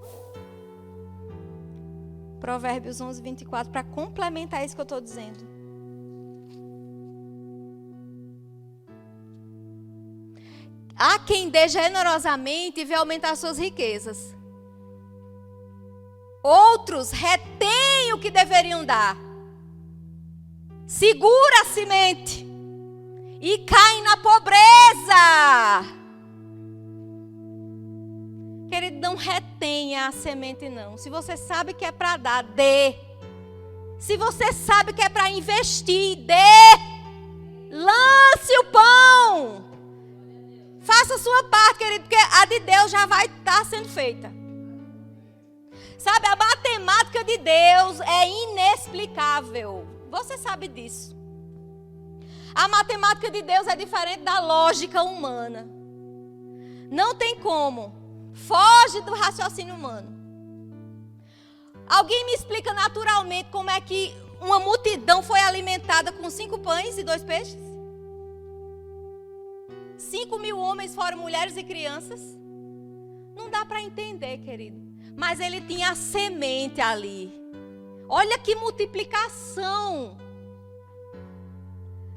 Provérbios 11, 24, para complementar isso que eu estou dizendo. Há quem dê generosamente e vê aumentar suas riquezas. Outros retêm o que deveriam dar. Segura a semente e caem na pobreza. Querido, não retenha a semente não. Se você sabe que é para dar, dê. Se você sabe que é para investir, dê. Lance o pão. Faça a sua parte, querido, porque a de Deus já vai estar sendo feita. Sabe, a matemática de Deus é inexplicável. Você sabe disso. A matemática de Deus é diferente da lógica humana. Não tem como. Foge do raciocínio humano. Alguém me explica naturalmente como é que uma multidão foi alimentada com 5 pães e 2 peixes? 5.000 homens, fora mulheres e crianças. Não dá para entender, querido. Mas ele tinha a semente ali. Olha que multiplicação.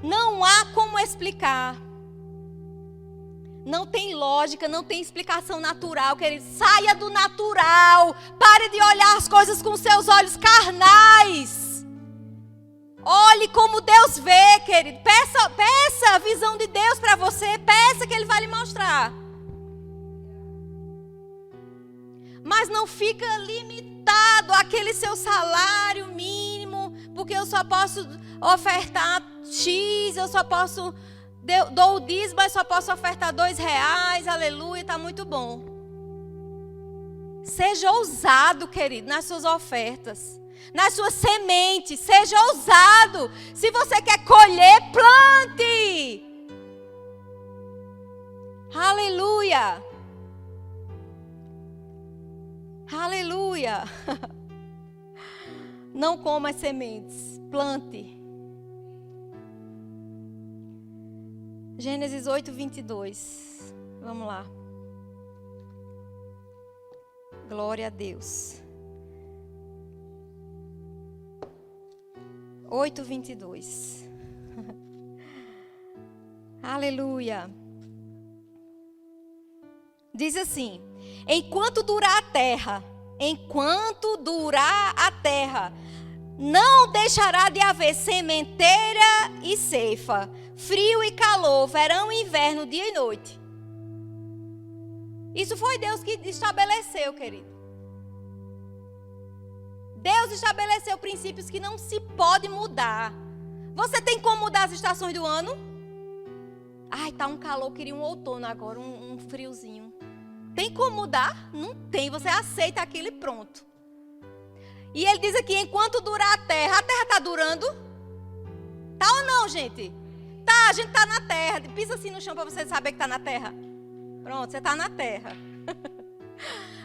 Não há como explicar. Não tem lógica, não tem explicação natural, querido. Saia do natural. Pare de olhar as coisas com seus olhos carnais. Olhe como Deus vê, querido. Peça a visão de Deus para você. Peça que Ele vai lhe mostrar. Mas não fica limitado àquele seu salário mínimo, porque eu só posso ofertar X, eu só posso, dou o dízimo, mas só posso ofertar R$2, aleluia, está muito bom. Seja ousado, querido, nas suas ofertas, nas suas sementes, seja ousado. Se você quer colher, plante. Aleluia. Aleluia. Não coma as sementes, plante. Gênesis 8:22. Vamos lá. Glória a Deus. 8:22. Aleluia. Diz assim: enquanto durar a terra, não deixará de haver sementeira e ceifa, frio e calor, verão e inverno, dia e noite. Isso foi Deus que estabeleceu, querido. Deus estabeleceu princípios que não se pode mudar. Você tem como mudar as estações do ano? Ai, tá um calor, queria um outono agora, um friozinho. Tem como mudar? Não tem, você aceita aquilo e pronto. E ele diz aqui, enquanto durar a terra está durando? Tá ou não, gente? Tá, a gente tá na terra. Pisa assim no chão para você saber que tá na terra. Pronto, você tá na terra.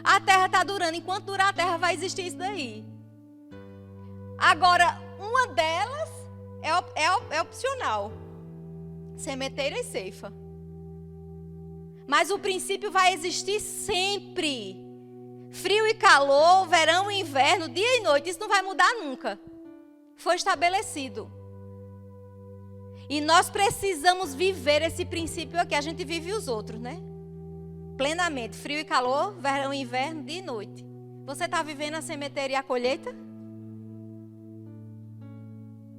A terra está durando, enquanto durar a terra vai existir isso daí. Agora, uma delas é opcional. Sementeira e ceifa. Mas o princípio vai existir sempre. Frio e calor, verão e inverno, dia e noite. Isso não vai mudar nunca. Foi estabelecido. E nós precisamos viver esse princípio aqui. A gente vive os outros, né? Plenamente. Frio e calor, verão e inverno, dia e noite. Você está vivendo a sementeira e a colheita?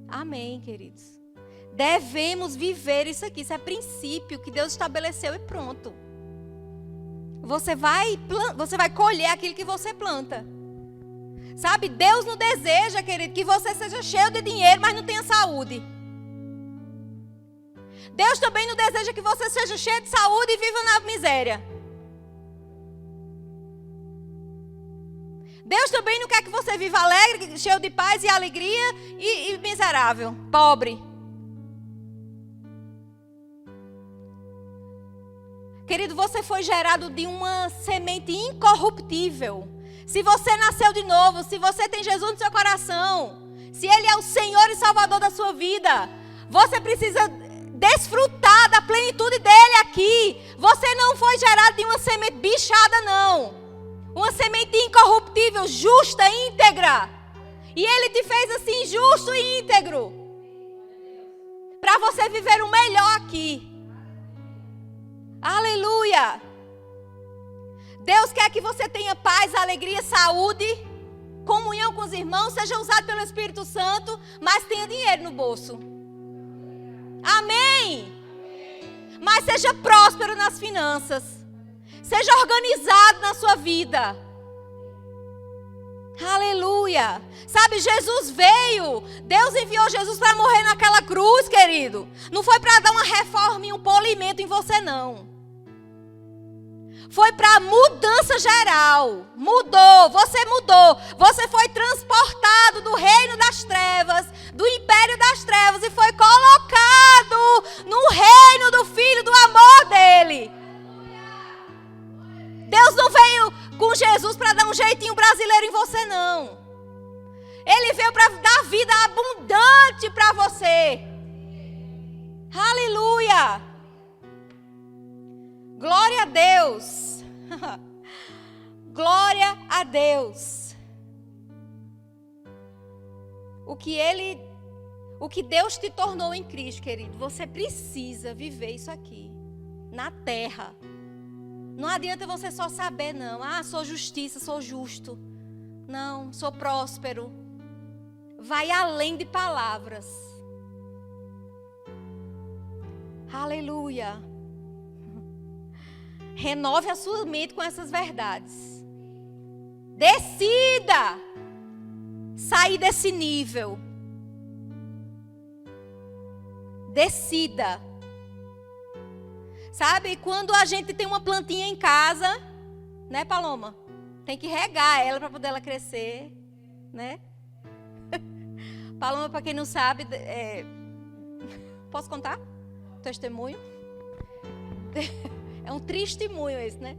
Amém, queridos. Devemos viver isso aqui. Isso é princípio que Deus estabeleceu e pronto. Você vai colher aquilo que você planta. Sabe, Deus não deseja, querido, que você seja cheio de dinheiro, mas não tenha saúde. Deus também não deseja que você seja cheio de saúde e viva na miséria. Deus também não quer que você viva alegre, cheio de paz e alegria e miserável, pobre. Querido, você foi gerado de uma semente incorruptível. Se você nasceu de novo, se você tem Jesus no seu coração, se Ele é o Senhor e Salvador da sua vida, você precisa desfrutar da plenitude dEle aqui. Você não foi gerado de uma semente bichada, não. Uma semente incorruptível, justa, íntegra. E Ele te fez assim, justo e íntegro. Para você viver o melhor aqui. Aleluia! Deus quer que você tenha paz, alegria, saúde, comunhão com os irmãos, seja usado pelo Espírito Santo, mas tenha dinheiro no bolso. Amém! mas seja próspero nas finanças. Seja organizado na sua vida. Aleluia. Sabe, Jesus veio. Deus enviou Jesus para morrer naquela cruz, querido. Não foi para dar uma reforma e um polimento em você, não. Foi para mudança geral. Mudou, você mudou. Você foi transportado do reino das trevas, do império das trevas, e foi colocado no reino do Filho do amor dele. Deus não veio com Jesus para dar um jeitinho brasileiro em você, não. Ele veio para dar vida abundante para você. Aleluia. Glória a Deus. Glória a Deus. O que Deus te tornou em Cristo, querido, você precisa viver isso aqui, na terra. Não adianta você só saber, não. Ah, sou justiça, sou justo. Não, sou próspero. Vai além de palavras. Aleluia. Renove a sua mente com essas verdades. Decida sair desse nível. Decida. Sabe, quando a gente tem uma plantinha em casa, né, Paloma? Tem que regar ela para poder ela crescer, né? Paloma, para quem não sabe, posso contar? Testemunho? É um testemunho esse, né?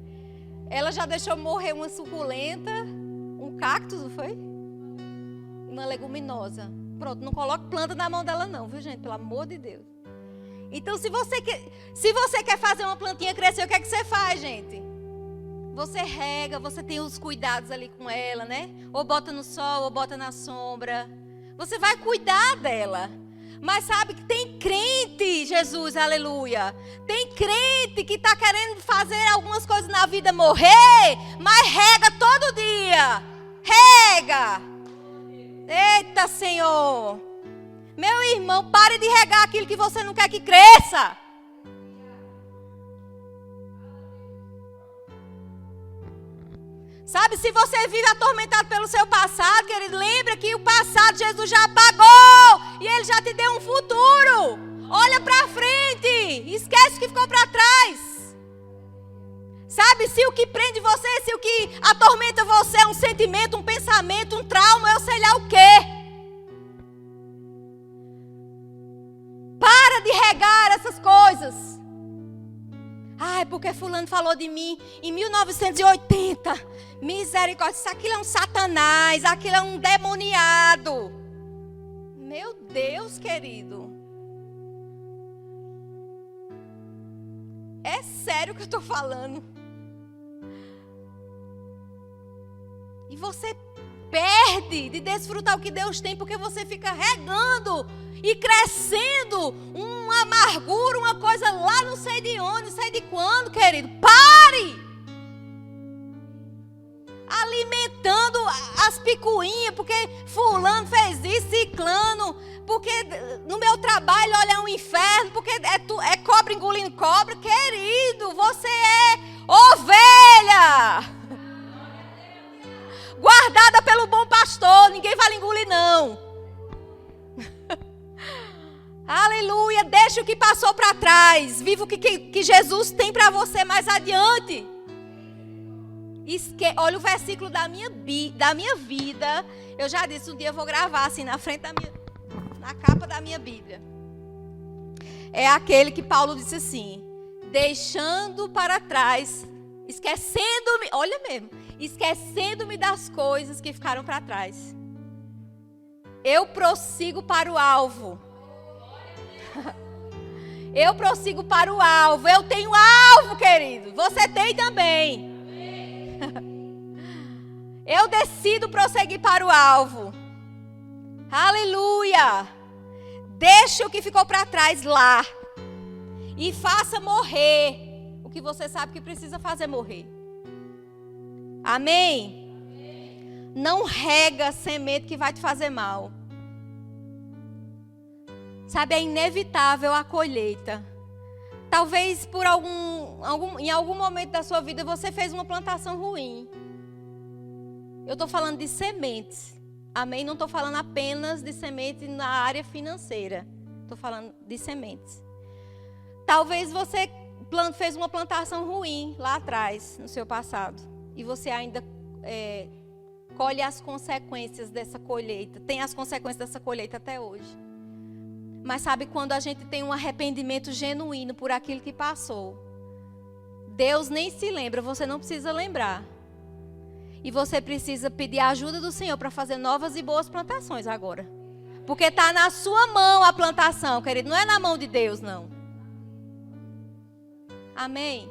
Ela já deixou morrer uma suculenta, um cactus, não foi? Uma leguminosa. Pronto, não coloque planta na mão dela não, viu, gente? Pelo amor de Deus. Então, se você quer fazer uma plantinha crescer, o que é que você faz, gente? Você rega, você tem os cuidados ali com ela, né? Ou bota no sol, ou bota na sombra. Você vai cuidar dela. Mas sabe que tem crente, Jesus, aleluia. Tem crente que está querendo fazer algumas coisas na vida morrer, mas rega todo dia. Rega. Eita, Senhor. Meu irmão, pare de regar aquilo que você não quer que cresça. Sabe, se você vive atormentado pelo seu passado, querido, lembra que o passado Jesus já apagou e Ele já te deu um futuro. Olha para frente, esquece o que ficou para trás. Sabe, se o que prende você, se o que atormenta você é um sentimento, um pensamento, um trauma, eu sei lá o quê. Para de regar essas coisas. Ai, porque fulano falou de mim em 1980. Misericórdia, isso aquilo é um satanás, aquilo é um demoniado. Meu Deus, querido. É sério que eu estou falando. E você perde de desfrutar o que Deus tem, porque você fica regando e crescendo uma amargura, uma coisa lá não sei de onde, não sei de quando, querido. Pare! Alimentando as picuinhas, porque fulano fez isso, ciclano, porque no meu trabalho, olha, é um inferno, porque é cobra engolindo cobra. Querido, você é ovelha guardada pelo bom pastor, ninguém vai lhe engolir, não. Aleluia, deixa o que passou para trás, viva o que Jesus tem para você mais adiante. Olha o versículo da minha vida. Eu já disse, um dia eu vou gravar assim na frente na capa da minha Bíblia. É aquele que Paulo disse assim: deixando para trás, esquecendo-me, olha mesmo, esquecendo-me das coisas que ficaram para trás. Eu prossigo para o alvo. Eu prossigo para o alvo. Eu tenho alvo, querido. Você tem também. Eu decido prosseguir para o alvo. Aleluia. Deixe o que ficou para trás lá. E faça morrer o que você sabe que precisa fazer morrer. Amém? Não rega semente que vai te fazer mal. Sabe, é inevitável a colheita. Talvez em algum momento da sua vida você fez uma plantação ruim. Eu estou falando de sementes. Amém? Não estou falando apenas de sementes na área financeira. Estou falando de sementes. Talvez você fez uma plantação ruim lá atrás, no seu passado. E você ainda colhe as consequências dessa colheita. Tem as consequências dessa colheita até hoje. Mas sabe, quando a gente tem um arrependimento genuíno por aquilo que passou, Deus nem se lembra, você não precisa lembrar. E você precisa pedir a ajuda do Senhor para fazer novas e boas plantações agora. Porque está na sua mão a plantação, querido. Não é na mão de Deus, não. Amém?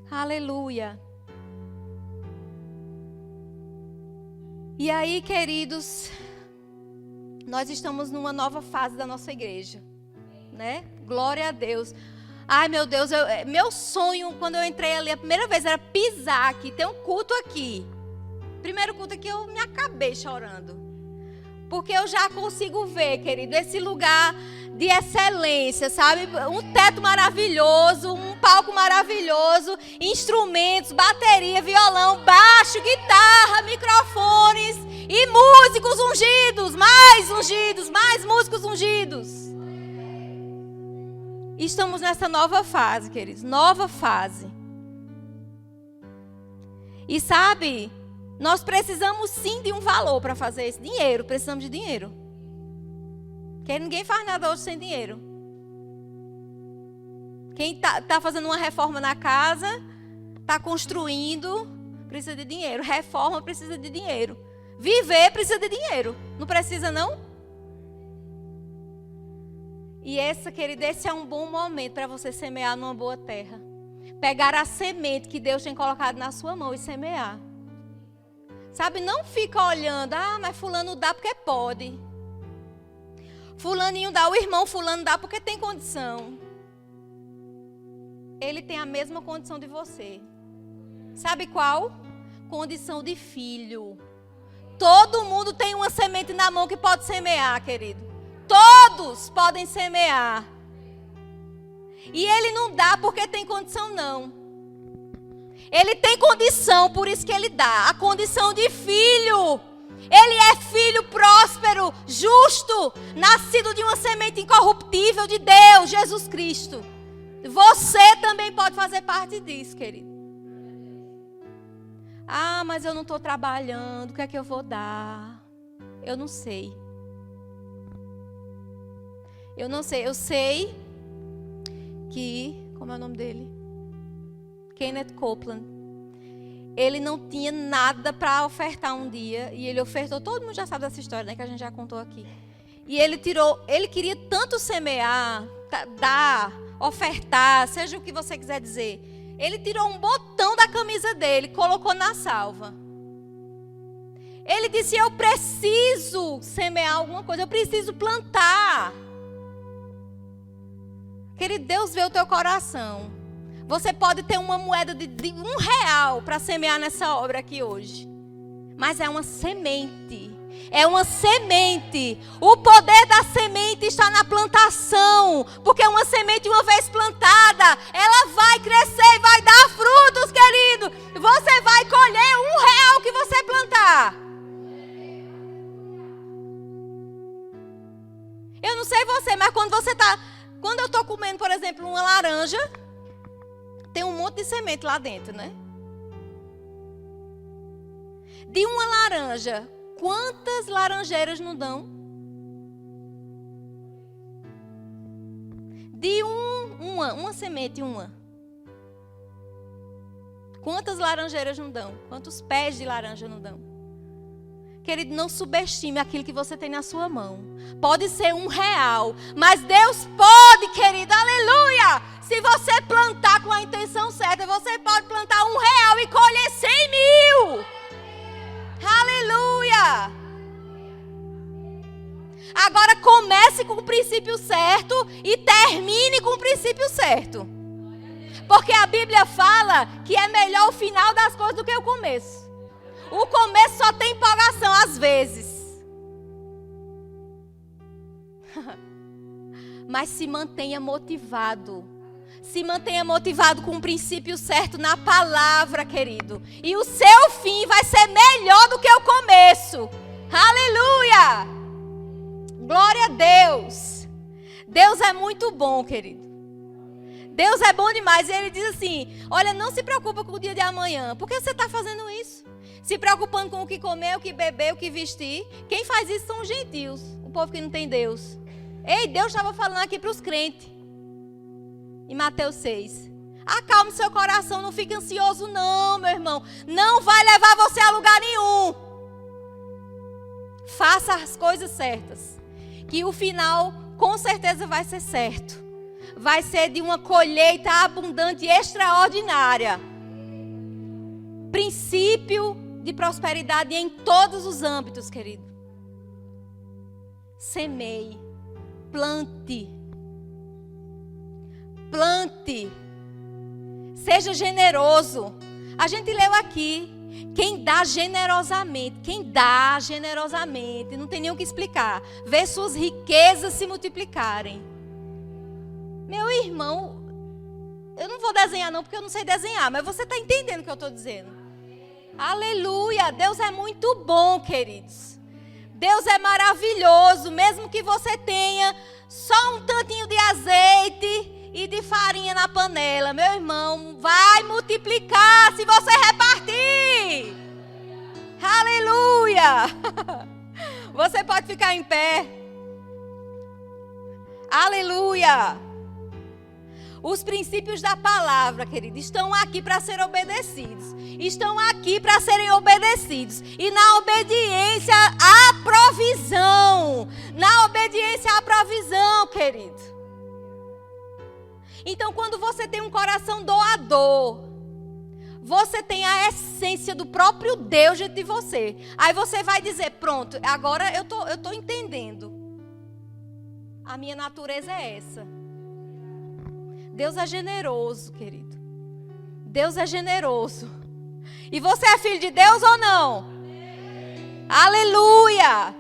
Aleluia. E aí, queridos, nós estamos numa nova fase da nossa igreja, né? Glória a Deus. Ai, meu Deus, meu sonho, quando eu entrei ali a primeira vez, era pisar aqui, ter um culto aqui. Primeiro culto aqui, eu me acabei chorando. Porque eu já consigo ver, querido, esse lugar de excelência, sabe? Um teto maravilhoso, um palco maravilhoso, instrumentos, bateria, violão, baixo, guitarra, microfones e músicos ungidos, mais músicos ungidos. Estamos nessa nova fase, queridos, nova fase. E sabe, nós precisamos sim de um valor para fazer isso. Dinheiro, precisamos de dinheiro. Porque ninguém faz nada hoje sem dinheiro. Quem tá fazendo uma reforma na casa, está construindo, precisa de dinheiro. Reforma precisa de dinheiro. Viver precisa de dinheiro. Não precisa, não? E querida, esse é um bom momento para você semear numa boa terra. Pegar a semente que Deus tem colocado na sua mão e semear. Sabe, não fica olhando, mas fulano dá porque pode. Fulaninho dá, o irmão fulano dá porque tem condição. Ele tem a mesma condição de você. Sabe qual? Condição de filho. Todo mundo tem uma semente na mão que pode semear, querido. Todos podem semear. E ele não dá porque tem condição, não. Ele tem condição, por isso que ele dá. A condição de filho. Ele é filho próspero, justo, nascido de uma semente incorruptível de Deus, Jesus Cristo. Você também pode fazer parte disso, querido. Mas eu não estou trabalhando, o que é que eu vou dar? Eu não sei. Eu sei que, como é o nome dele? Kenneth Copeland. Ele não tinha nada para ofertar um dia e ele ofertou, todo mundo já sabe dessa história, né, que a gente já contou aqui. E ele queria tanto semear, dar, ofertar, seja o que você quiser dizer. Ele tirou um botão da camisa dele, colocou na salva. Ele disse: eu preciso semear alguma coisa, eu preciso plantar. Querido, Deus vê o teu coração. Você pode ter uma moeda de R$1 para semear nessa obra aqui hoje. Mas é uma semente. É uma semente. O poder da semente está na plantação. Porque uma semente, uma vez plantada, ela vai crescer e vai dar frutos, querido. Você vai colher R$1 que você plantar. Eu não sei você, mas quando eu estou comendo, por exemplo, uma laranja, tem um monte de semente lá dentro, né? De uma laranja, quantas laranjeiras não dão? De uma semente, uma. Quantas laranjeiras não dão? Quantos pés de laranja não dão? Querido, não subestime aquilo que você tem na sua mão. Pode ser R$1, mas Deus pode, querido, aleluia! Se você plantar com a intenção certa, você pode plantar R$1 e colher 100.000. Aleluia! Agora comece com o princípio certo e termine com o princípio certo. Porque a Bíblia fala que é melhor o final das coisas do que o começo. O começo só tem empolgação às vezes. Mas se mantenha motivado. Se mantenha motivado com o princípio certo na palavra, querido. E o seu fim vai ser melhor do que o começo. Aleluia! Glória a Deus. Deus é muito bom, querido. Deus é bom demais. E Ele diz assim, olha, não se preocupa com o dia de amanhã. Por que você está fazendo isso? Se preocupando com o que comer, o que beber, o que vestir. Quem faz isso são os gentios. O povo que não tem Deus. Ei, Deus estava falando aqui para os crentes. Em Mateus 6. Acalme seu coração, não fique ansioso não, meu irmão. Não vai levar você a lugar nenhum. Faça as coisas certas. Que o final, com certeza, vai ser certo. Vai ser de uma colheita abundante e extraordinária. Princípio de prosperidade em todos os âmbitos, querido. Semeie. Plante. Plante. Seja generoso. A gente leu aqui. Quem dá generosamente, não tem nem o que explicar. Vê suas riquezas se multiplicarem. Meu irmão, eu não vou desenhar não, porque eu não sei desenhar, mas você está entendendo o que eu estou dizendo. Aleluia, Deus é muito bom, queridos. Deus é maravilhoso, mesmo que você tenha só um tantinho de azeite e de farinha na panela. Meu irmão, vai multiplicar se você repartir. Aleluia. Você pode ficar em pé. Aleluia. Os princípios da palavra, querido, estão aqui para serem obedecidos. Estão aqui para serem obedecidos. E na obediência à provisão. Na obediência à provisão, querido. Então, quando você tem um coração doador, você tem a essência do próprio Deus dentro de você. Aí você vai dizer, pronto, agora eu tô entendendo. A minha natureza é essa. Deus é generoso, querido. Deus é generoso. E você é filho de Deus ou não? Aleluia!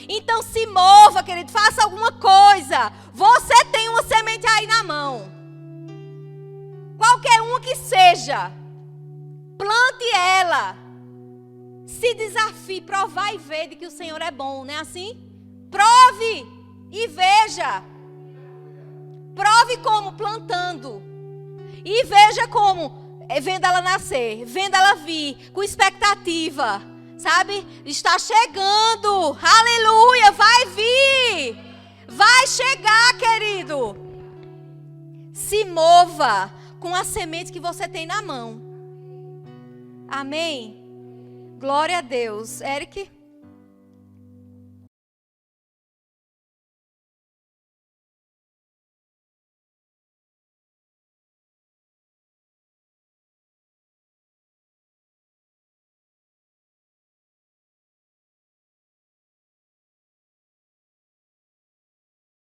Então se mova, querido, faça alguma coisa. Você tem uma semente aí na mão. Qualquer uma que seja. Plante ela. Se desafie, provar e ver de que o Senhor é bom, não é assim? Prove e veja. Prove como? Plantando. E veja como? Vendo ela nascer, vendo ela vir, com expectativa, sabe? Está chegando, aleluia, vai vir, vai chegar, querido. Se mova com a semente que você tem na mão. Amém? Glória a Deus. Eric?